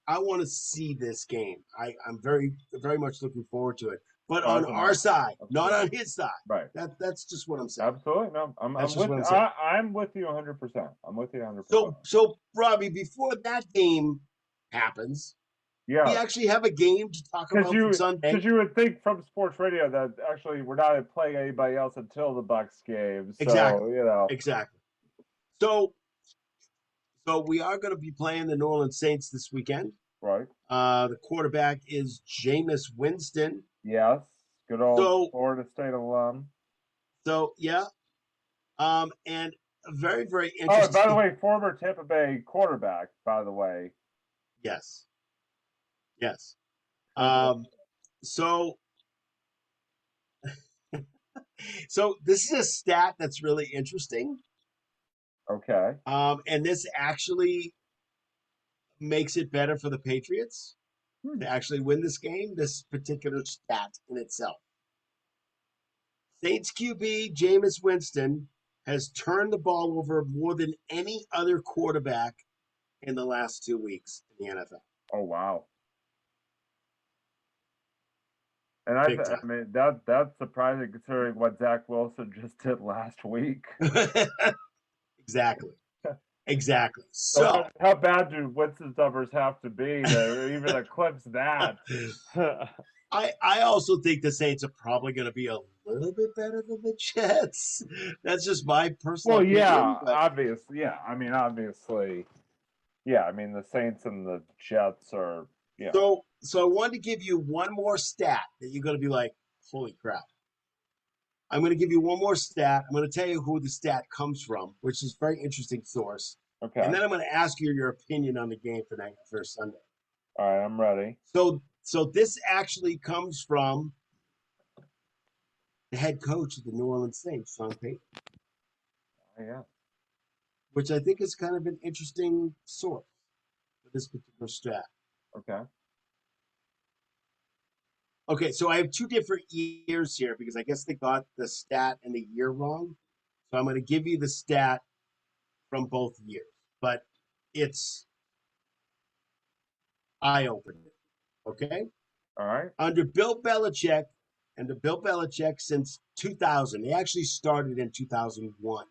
I want to see this game. I'm very, very much looking forward to it. But on our side, not on his side. Right. That's just what I'm saying. Absolutely. No, I'm with you 100%. I'm with you 100%. So Robbie, before that game happens, we actually have a game to talk about from Sunday. Because you would think from sports radio that actually we're not playing anybody else until the Bucs game. So, exactly. Exactly. So we are going to be playing the New Orleans Saints this weekend. Right. The quarterback is Jameis Winston. Yes. Good old Florida State alum. So, yeah. And very, very interesting. Oh, by the way, former Tampa Bay quarterback, by the way. Yes. So this is a stat that's really interesting. Okay. And this actually makes it better for the Patriots to actually win this game, this particular stat in itself. Saints QB Jameis Winston has turned the ball over more than any other quarterback in the last 2 weeks in the NFL. Oh, wow. And I mean, that's surprising considering what Zach Wilson just did last week. Exactly. So how bad do Winston's numbers have to be to even eclipse that? I also think the Saints are probably going to be a little bit better than the Jets. That's just my personal opinion. Obviously. Yeah, I mean, obviously. Yeah, I mean, the Saints and the Jets are, yeah. So I wanted to give you one more stat that you're going to be like, holy crap. I'm going to give you one more stat. I'm going to tell you who the stat comes from, which is a very interesting source. Okay. And then I'm going to ask you your opinion on the game for Sunday. All right, I'm ready. So this actually comes from the head coach of the New Orleans Saints, Sean Payton. Oh, yeah. Which I think is kind of an interesting source for this particular stat. Okay. Okay, so I have 2 different years here because I guess they got the stat and the year wrong. So I'm going to give you the stat from both years, but it's eye-opening. Okay? All right. Under Bill Belichick since 2000. They actually started in 2001.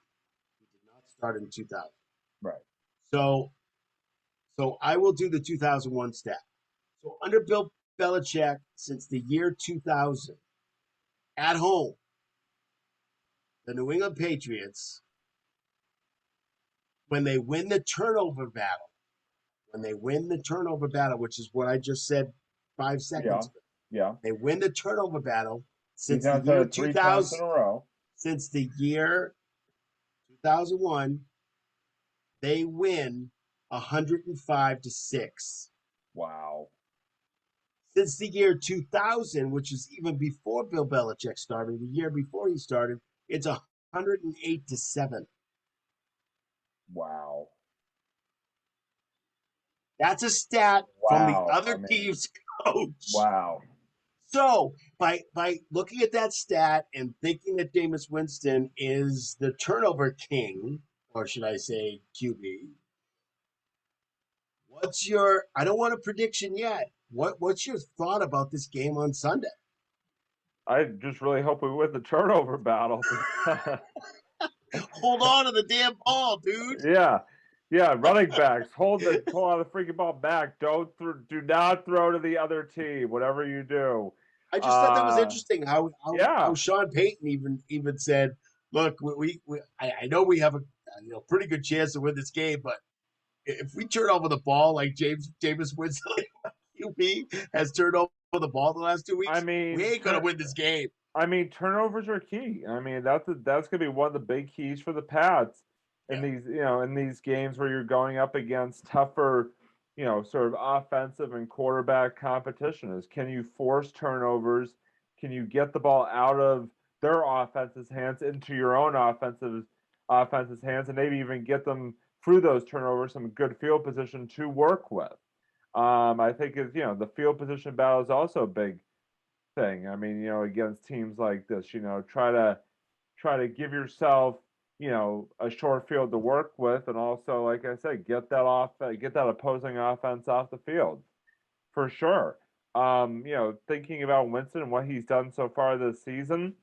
He did not start in 2000. Right. So I will do the 2001 stat. So under Bill Belichick since the year 2000, at home, the New England Patriots, when they win the turnover battle, which is what I just said 5 seconds ago. Yeah. They win the turnover battle since the year 2000. In a row. Since the year 2001, they win 105-6. Wow. Since the year 2000, which is even before Bill Belichick started, the year before he started, it's 108-7. Wow. That's a stat from the other team's coach. Wow. So by looking at that stat and thinking that Jameis Winston is the turnover king, or should I say QB, what's your? I don't want a prediction yet. What's your thought about this game on Sunday? I just really hope we win the turnover battle. Hold on to the damn ball, dude. Yeah, running backs, pull out the freaking ball back. Do not throw to the other team. Whatever you do. I just thought that was interesting how Yeah. Sean Payton even said, "Look, I know we have a pretty good chance to win this game, but if we turn over the ball like Jameis Winston QB has turned over the ball the last 2 weeks, I mean, we ain't gonna win this game." I mean, turnovers are key. I mean, that's gonna be one of the big keys for the Pats in these games where you're going up against tougher, sort of offensive and quarterback competition. Is can you force turnovers? Can you get the ball out of their offense's hands into your own offense's hands, and maybe even get them through those turnovers some good field position to work with. I think the field position battle is also a big thing. I mean, against teams like this, try to give yourself, a short field to work with, and also, like I said, get that opposing offense off the field for sure. Thinking about Winston and what he's done so far this season,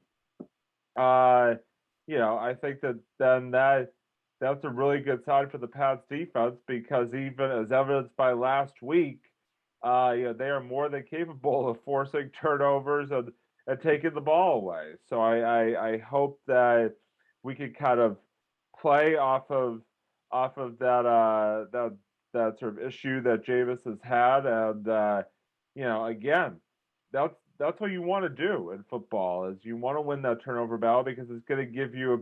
I think that's a really good sign for the Pats defense because even as evidenced by last week, they are more than capable of forcing turnovers and taking the ball away. So I hope that we can kind of play off of that sort of issue that Jameis has had, and again, that's what you want to do in football is you want to win that turnover battle because it's going to give you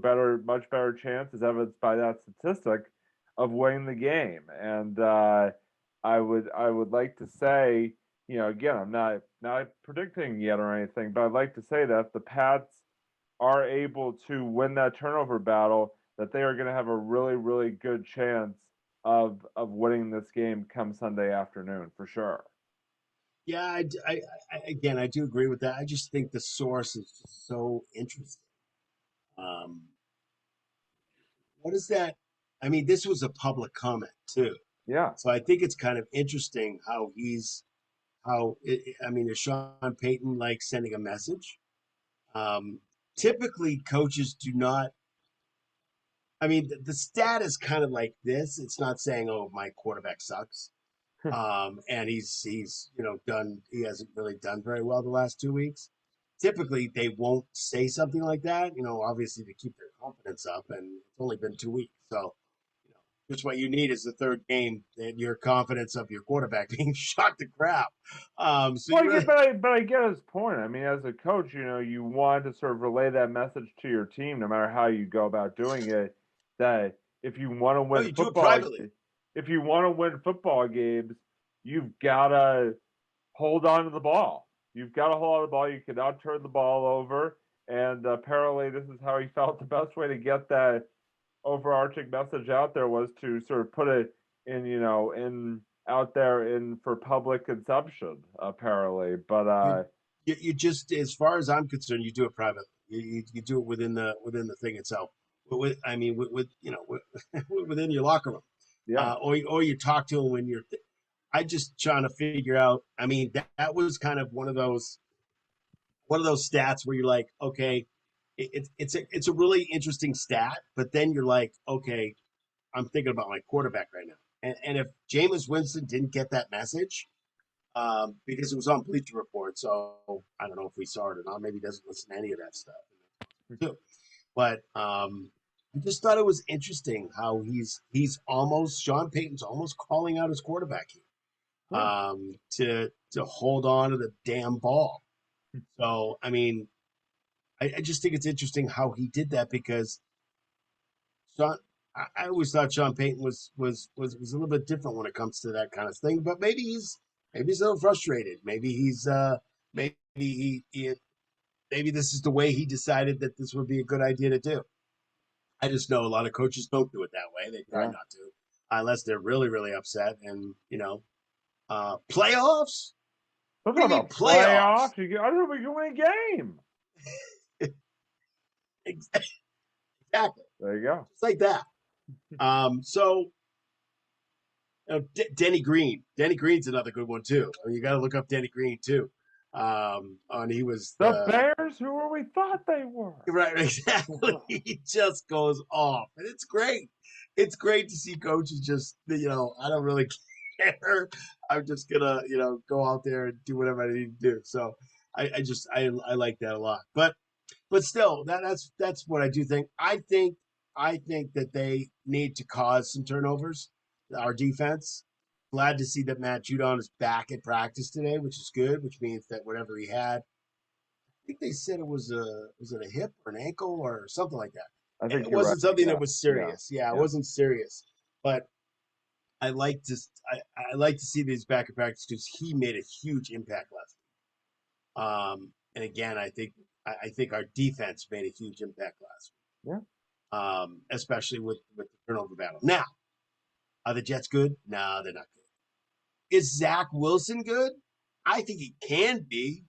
much better chance, as evidenced by that statistic, of winning the game. And I would like to say, again, I'm not predicting yet or anything, but I'd like to say that if the Pats are able to win that turnover battle, that they are going to have a really, really good chance of winning this game come Sunday afternoon for sure. Yeah, again, I do agree with that. I just think the source is just so interesting. Um, what is that? I mean, this was a public comment too, Yeah. so I think it's kind of interesting I mean, is Sean Payton like sending a message? Typically, coaches do not. I mean, the stat is kind of like this. It's not saying, "Oh, my quarterback sucks," and he's done. He hasn't really done very well the last 2 weeks. Typically, they won't say something like that. Obviously to keep their confidence up, and it's only been 2 weeks, so just what you need is the third game and your confidence of your quarterback being shot to crap. So Well, you really, but I get his point. I mean, as a coach, you want to sort of relay that message to your team, no matter how you go about doing it. That if you want to win you do it privately. if you want to win football games, you've got to hold on to the ball. You've got to hold on to the ball. You cannot turn the ball over. And apparently, this is how he felt the best way to get that overarching message out there was to sort of put it in, out there in for public consumption, apparently. But You just, as far as I'm concerned, you do it privately. You do it within the thing itself. I mean, within your locker room. yeah, Or you talk to him when you're. I just trying to figure out. I mean, that was kind of one of those stats where you're like, okay, it's a really interesting stat, but then you're like, okay, I'm thinking about my quarterback right now, and if Jameis Winston didn't get that message, because it was on Bleacher Report, so I don't know if we saw it or not. Maybe he doesn't listen to any of that stuff, too. But I just thought it was interesting how he's almost Sean Payton's almost calling out his quarterback here, to hold on to the damn ball. So I mean, I just think it's interesting how he did that because Sean. I always thought Sean Payton was a little bit different when it comes to that kind of thing, but maybe he's a little frustrated. Maybe he's maybe maybe this is the way he decided that this would be a good idea to do. I just know a lot of coaches don't do it that way. They try not to, unless they're really, really upset. And playoffs, They're What do talking you mean about playoffs? playoffs. I don't think we can win a game. Exactly. There you go. Just like that. So Denny Green. Denny Green's another good one too. I mean, you got to look up Denny Green too. And he was The Bears, who were we thought they were. right, exactly. He just goes off, and it's great. It's great to see coaches just, I don't really care. I'm just gonna, go out there and do whatever I need to do. So I like that a lot. But still, that's what I do think. I think that they need to cause some turnovers. Our defense. Glad to see that Matt Judon is back at practice today, which is good. Which means that whatever he had, I think they said it was a hip or an ankle or something like that. I think It you're wasn't right. something Yeah. that was serious. Yeah, it wasn't serious. But I like to see these back at practice because he made a huge impact last week. And again, I think our defense made a huge impact last week. Yeah. Especially with the turnover battle. Now, are the Jets good? No, they're not good. Is Zach Wilson good? I think he can be,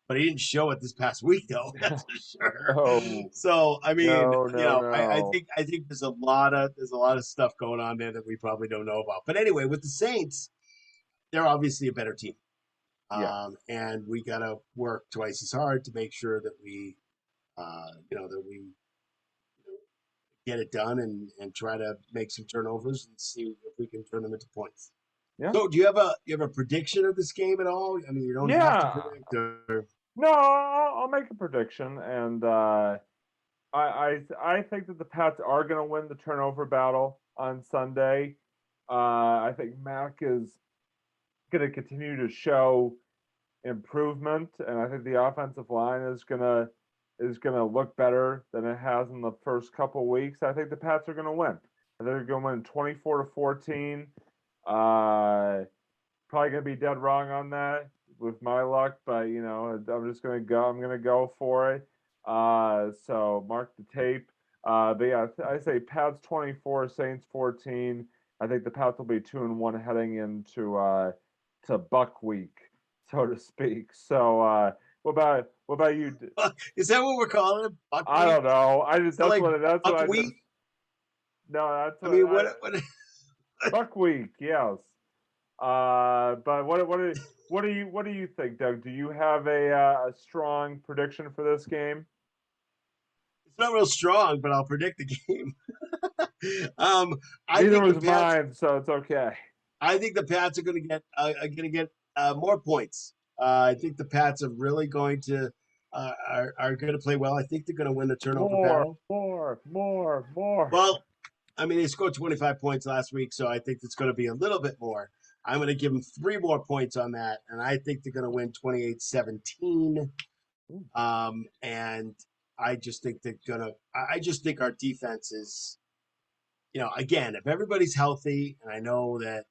but he didn't show it this past week, though. That's for sure. No. So I mean, No. I think there's a lot of stuff going on there that we probably don't know about. But anyway, with the Saints, they're obviously a better team, and we got to work twice as hard to make sure that we, that we get it done and try to make some turnovers and see if we can turn them into points. Yeah. So, do you have a prediction of this game at all? I mean, you don't have to predict. Or... No, I'll make a prediction, and I think that the Pats are going to win the turnover battle on Sunday. I think Mac is going to continue to show improvement, and I think the offensive line is gonna look better than it has in the first couple weeks. I think the Pats are gonna win. I think they're gonna win 24-14. Probably gonna be dead wrong on that with my luck, but I'm just gonna go. I'm gonna go for it. So mark the tape. But yeah, I say Pats 24, Saints 14. I think the Pats will be 2-1 heading into to Buck Week, so to speak. So what about you? Is that what we're calling it? Buck I don't know. That's like what that's what I buckwheat? just. No, that's what I mean, what Buck Week, yes. But what do you think, Doug? Do you have a strong prediction for this game? It's not real strong, but I'll predict the game. Neither was mine, so it's okay. I think the Pats are going to get more points. I think the Pats are really going to are going to play well. I think they're going to win the turnover battle. More. Well, I mean, they scored 25 points last week, so I think it's going to be a little bit more. I'm going to give them 3 more points on that, and I think they're going to win 28-17. And I just think I just think our defense is, again, if everybody's healthy, and I know that,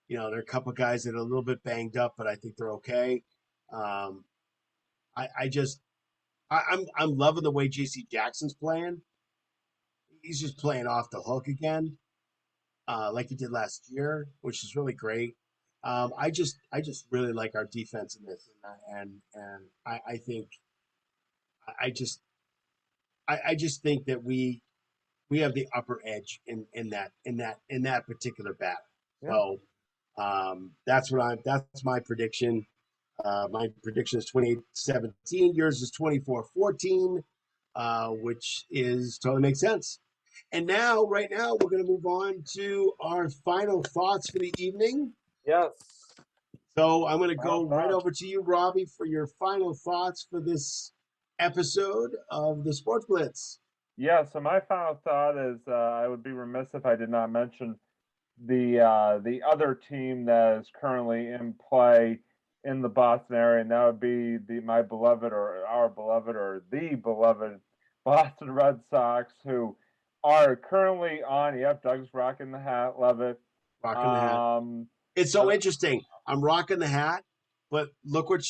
there are a couple of guys that are a little bit banged up, but I think they're okay. I'm loving the way J.C. Jackson's playing. He's just playing off the hook again, like he did last year, which is really great. I just really like our defense in this, and I think I just think that we have the upper edge in that particular battle. Yeah. So that's my prediction. My prediction is 28-17. Yours is 24-14, which is totally makes sense. And right now, we're going to move on to our final thoughts for the evening. Yes. So I'm going to go right over to you, Robbie, for your final thoughts for this episode of the Sports Blitz. Yeah, so my final thought is I would be remiss if I did not mention the other team that is currently in play in the Boston area, and that would be my beloved or our beloved or the beloved Boston Red Sox, who are currently on. Yep, Doug's rocking the hat. Love it. Rocking the hat. It's so interesting. I'm rocking the hat, but look what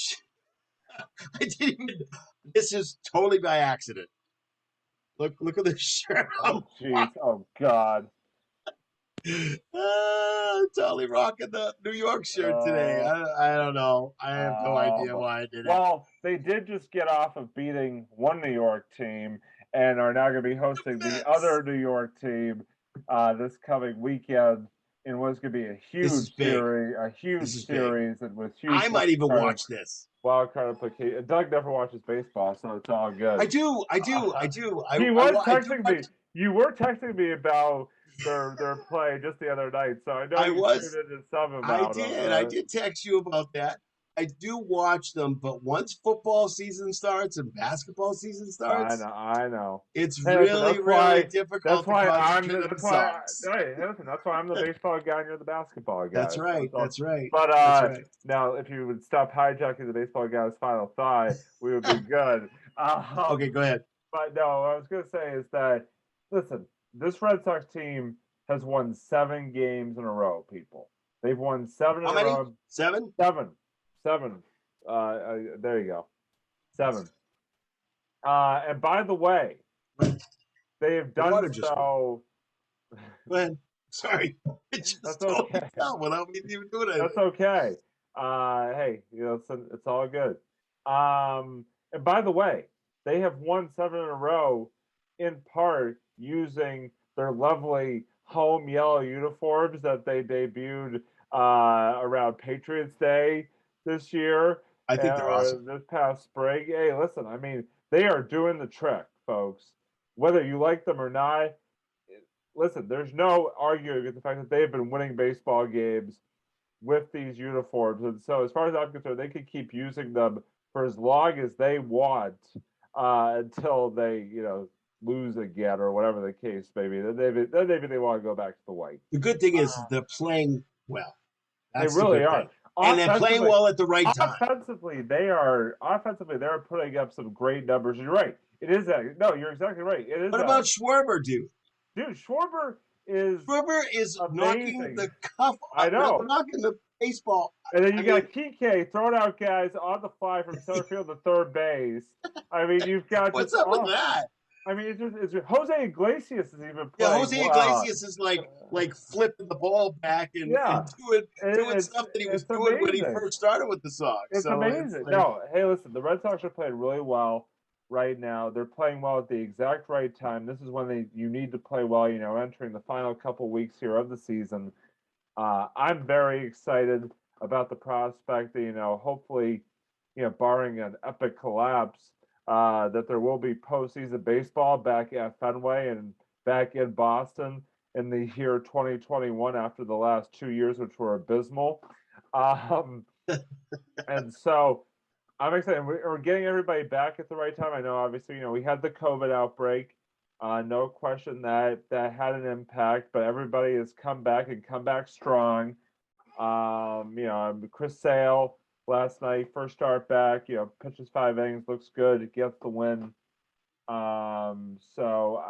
I didn't even. This is totally by accident. Look at this shirt. Oh, jeez. Oh, God. Totally rocking the New York shirt today. I don't know. I have no idea why I did it. Well, they did just get off of beating one New York team and are now going to be hosting the other New York team this coming weekend in what's going to be a huge series, and with huge. I might even watch this. Wild card implication. Doug never watches baseball, so it's all good. I do. He was texting me. You were texting me about their play just the other night, so I know you tuned into some about them. I did text you about that. I do watch them, but once football season starts and basketball season starts, I know. It's really difficult. That's why I'm the baseball guy and you're the basketball guy. That's right. But now, if you would stop hijacking the baseball guy's final thought, we would be good. Okay, go ahead. But no, what I was going to say is that, listen, this Red Sox team has won 7 games in a row, people. They've won 7 in a row. 7? 7. There you go. 7. And by the way, they have done so. Go ahead. Sorry. That's okay. Without me even doing it. That's okay. Hey, it's all good. And by the way, they have won 7 in a row in part using their lovely home yellow uniforms that they debuted around Patriots Day this year. I think they're awesome. This past spring. Hey, listen, I mean, they are doing the trick, folks. Whether you like them or not, listen, there's no arguing with the fact that they've been winning baseball games with these uniforms. And so as far as I'm concerned, they could keep using them for as long as they want until they, lose again or whatever the case may be. Then maybe they want to go back to the white. The good thing is they're playing well. That's they really are. And they're playing well at the right time. Offensively, they're putting up some great numbers. You're right. It is that. No, you're exactly right. It is. What about Schwarber, dude? Dude, Schwarber is knocking the cuff. I know, knocking the baseball. And then you got Kike throwing out guys on the fly from center field to third base. I mean, you've got what's up with that? I mean, it's Jose Iglesias is even playing. Yeah, Jose Iglesias is like flipping the ball back and doing stuff that he was doing when he first started with the Sox. It's amazing. No, hey, listen, the Red Sox are playing really well right now. They're playing well at the exact right time. This is when you need to play well, entering the final couple weeks here of the season. I'm very excited about the prospect that, hopefully, barring an epic collapse, that there will be postseason baseball back at Fenway and back in Boston in the year 2021 after the last 2 years, which were abysmal. And so I'm excited. We're getting everybody back at the right time. I know, obviously, we had the COVID outbreak. No question that had an impact, but everybody has come back strong. Chris Sale last night, first start back, pitches 5 innings, looks good, gets the win. So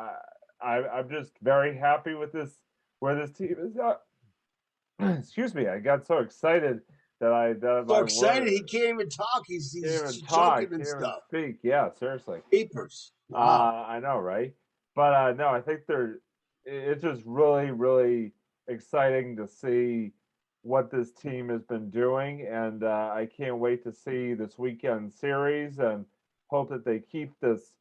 I'm just very happy with where this team is at. Excuse me, I got so excited excited he can't even talk. He's joking and stuff. Speak, yeah, seriously. Papers. Wow. I know, right? But no, I think it's just really, really exciting to see what this team has been doing, and I can't wait to see this weekend series and hope that they keep this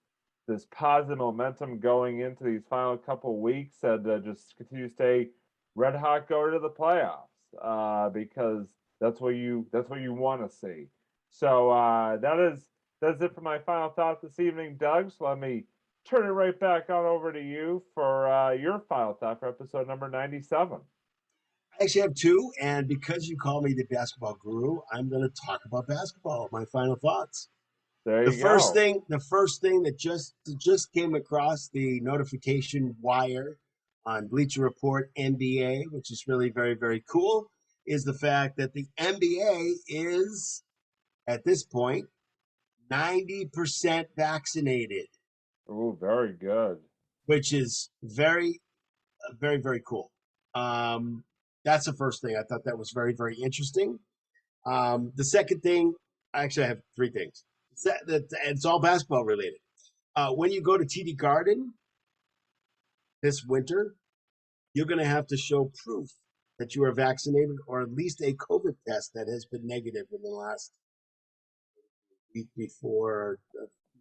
positive momentum going into these final couple weeks and just continue to stay red hot going to the playoffs because that's what you want to see. So that's it for my final thought this evening, Doug. So let me turn it right back on over to you for your final thought for episode number 97. I actually have 2, and because you call me the basketball guru, I'm going to talk about basketball. My final thoughts. There you go. The first thing that just came across the notification wire on Bleacher Report NBA, which is really very, very cool, is the fact that the NBA is at this point 90% vaccinated. Oh, very good. Which is very, very, very cool. That's the first thing. I thought that was very, very interesting. The second thing, actually, I have 3 things. It's all basketball related. When you go to TD Garden this winter, you're going to have to show proof that you are vaccinated or at least a COVID test that has been negative in the last week before,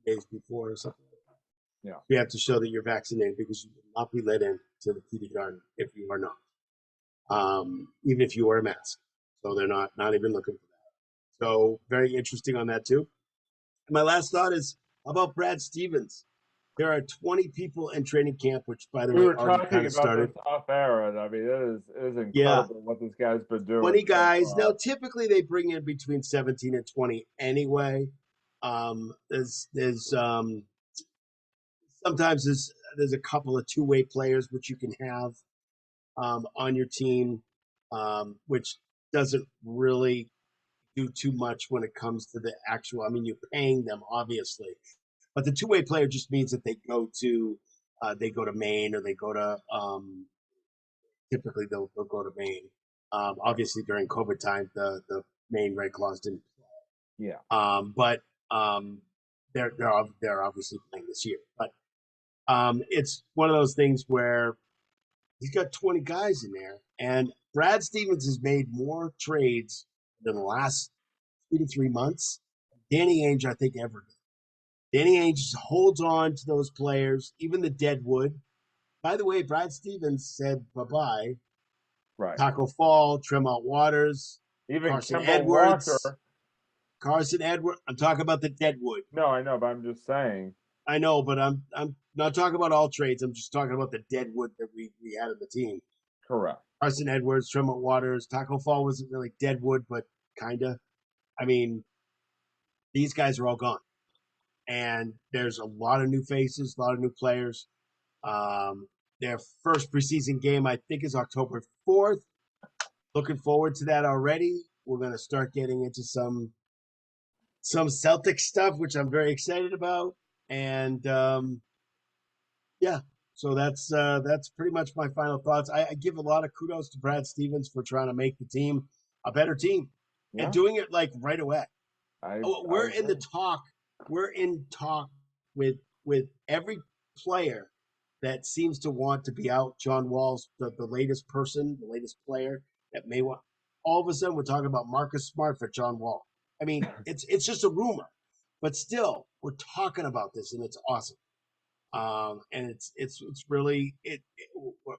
days before, or something like that. Yeah. You have to show that you're vaccinated because you will not be let in to the TD Garden if you are not, even if you wear a mask. So they're not even looking for that. So very interesting on that too. And my last thought is, how about Brad Stevens? There are 20 people in training camp, which, by the We way, were already talking kind of about started. this off air, and I mean, it is Yeah. incredible what this guy's been doing. 20 so guys. far. Now, typically they bring in between 17 and 20 anyway. There's sometimes there's a couple of two-way players which you can have on your team, which doesn't really do too much when it comes to the actual. I mean, you're paying them obviously, but the two-way player just means that they go to Maine, or they go to typically they'll go to Maine. Obviously during COVID time, the Maine Red Claws didn't play. Yeah. But they're obviously playing this year. But it's one of those things where he's got 20 guys in there, and Brad Stevens has made more trades in the last 2 to 3 months. Danny Ainge, I think, ever did. Danny Ainge holds on to those players, even the deadwood. By the way, Brad Stevens said bye-bye. Right. Taco Fall, Tremont Waters, Even Carson Kemba Edwards. Walker. Carson Edwards. I'm talking about the deadwood. No, I know, but I'm just saying. I know, but I'm not talking about all trades. I'm just talking about the deadwood that we had in the team. Correct. Carson Edwards, Tremont Waters, Taco Fall wasn't really deadwood, but kinda. I mean, these guys are all gone, and there's a lot of new faces, a lot of new players. Their first preseason game, I think, is October 4th. Looking forward to that already. We're going to start getting into some Celtic stuff, which I'm very excited about. And yeah, so that's pretty much my final thoughts. I give a lot of kudos to Brad Stevens for trying to make the team a better team and doing it like right away. We're in talk with every player that seems to want to be out. John Wall's the latest player that may want. All of a sudden, we're talking about Marcus Smart for John Wall. I mean, it's just a rumor, but still, we're talking about this, and it's awesome. And it's really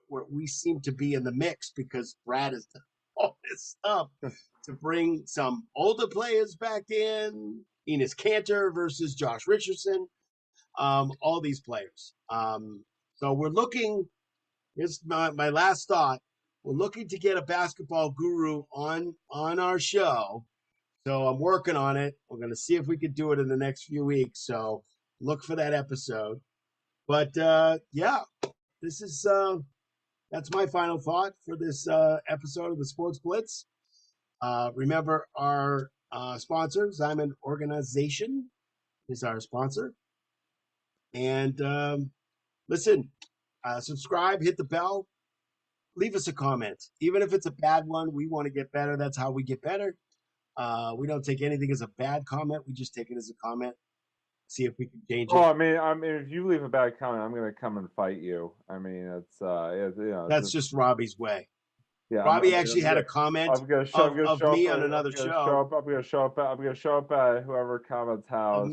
we seem to be in the mix because Brad has done all this stuff to bring some older players back in. Enes Kanter versus Josh Richardson. All these players. So we're looking. Here's my last thought. We're looking to get a basketball guru on our show. So I'm working on it. We're going to see if we can do it in the next few weeks. So look for that episode. But yeah, this is that's my final thought for this episode of the Sports Blitz. Remember our sponsor, Zyman Organization, is our sponsor. And listen, subscribe, hit the bell, leave us a comment. Even if it's a bad one, we want to get better. That's how we get better. We don't take anything as a bad comment. We just take it as a comment. See if we can change it. Oh, I mean, if you leave a bad comment, I'm going to come and fight you. I mean, it's that's just Robbie's way. Yeah, Robbie actually had a comment of me on another show. I'm going to show up at whoever comments house.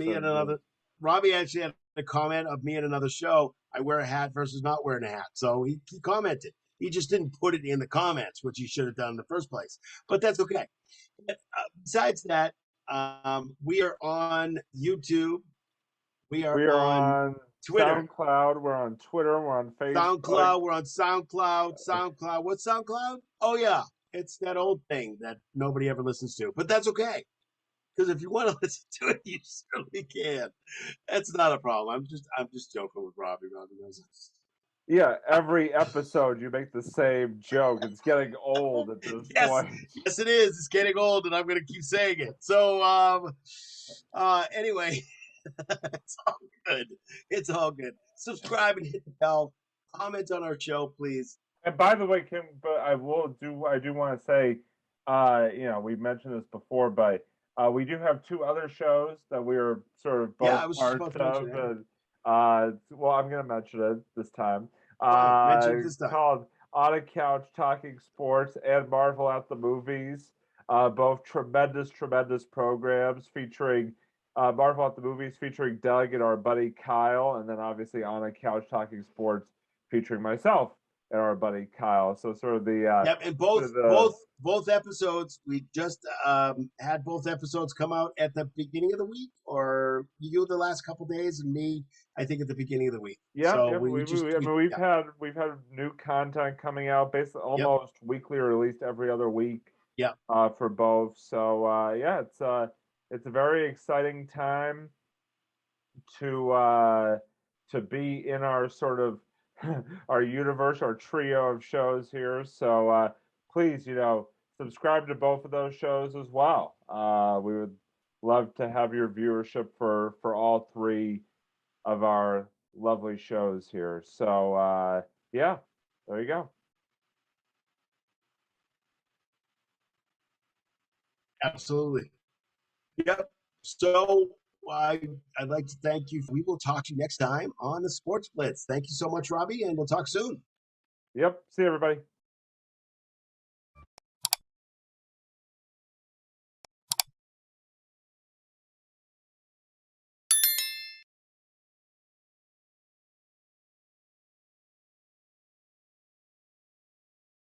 Robbie actually had a comment of me at another show. I wear a hat versus not wearing a hat. So he commented. He just didn't put it in the comments, which he should have done in the first place. But that's okay. But, besides that, we are on YouTube. We are on Twitter. SoundCloud. We're on Twitter. We're on Facebook. We're on SoundCloud. What's SoundCloud? Oh, yeah. It's that old thing that nobody ever listens to. But that's okay. Because if you want to listen to it, you certainly can. That's not a problem. I'm just joking with Robbie. Robbie knows this. Yeah, every episode you make the same joke. It's getting old at this point. Yes, it is. It's getting old, and I'm going to keep saying it. So, anyway, it's all good. It's all good. Subscribe and hit the bell. Comment on our show, please. And by the way, Kim, but I do want to say, we mentioned this before, but we do have two other shows that we are sort of both parts of. Well, I'm going to mention it this time. Mention it this time. Called On a Couch Talking Sports and Marvel at the Movies. Both tremendous programs featuring Marvel at the Movies featuring Doug and our buddy Kyle, and then obviously On a Couch Talking Sports featuring myself and our buddy Kyle. So sort of the Yep, and both episodes, we just had both episodes come out at the beginning of the week, or you the last couple days, and me, I think at the beginning of the week. Yeah, so we've had new content coming out basically almost weekly, or at least every other week. Yeah. For both. So yeah, it's a very exciting time to be in our sort of our universe, our trio of shows here. So please, subscribe to both of those shows as well. We would love to have your viewership for all three of our lovely shows here. So yeah, there you go. Absolutely. Yep. So I'd like to thank you. We will talk to you next time on the Sports Blitz. Thank you so much, Robbie, and we'll talk soon. Yep. See you, everybody.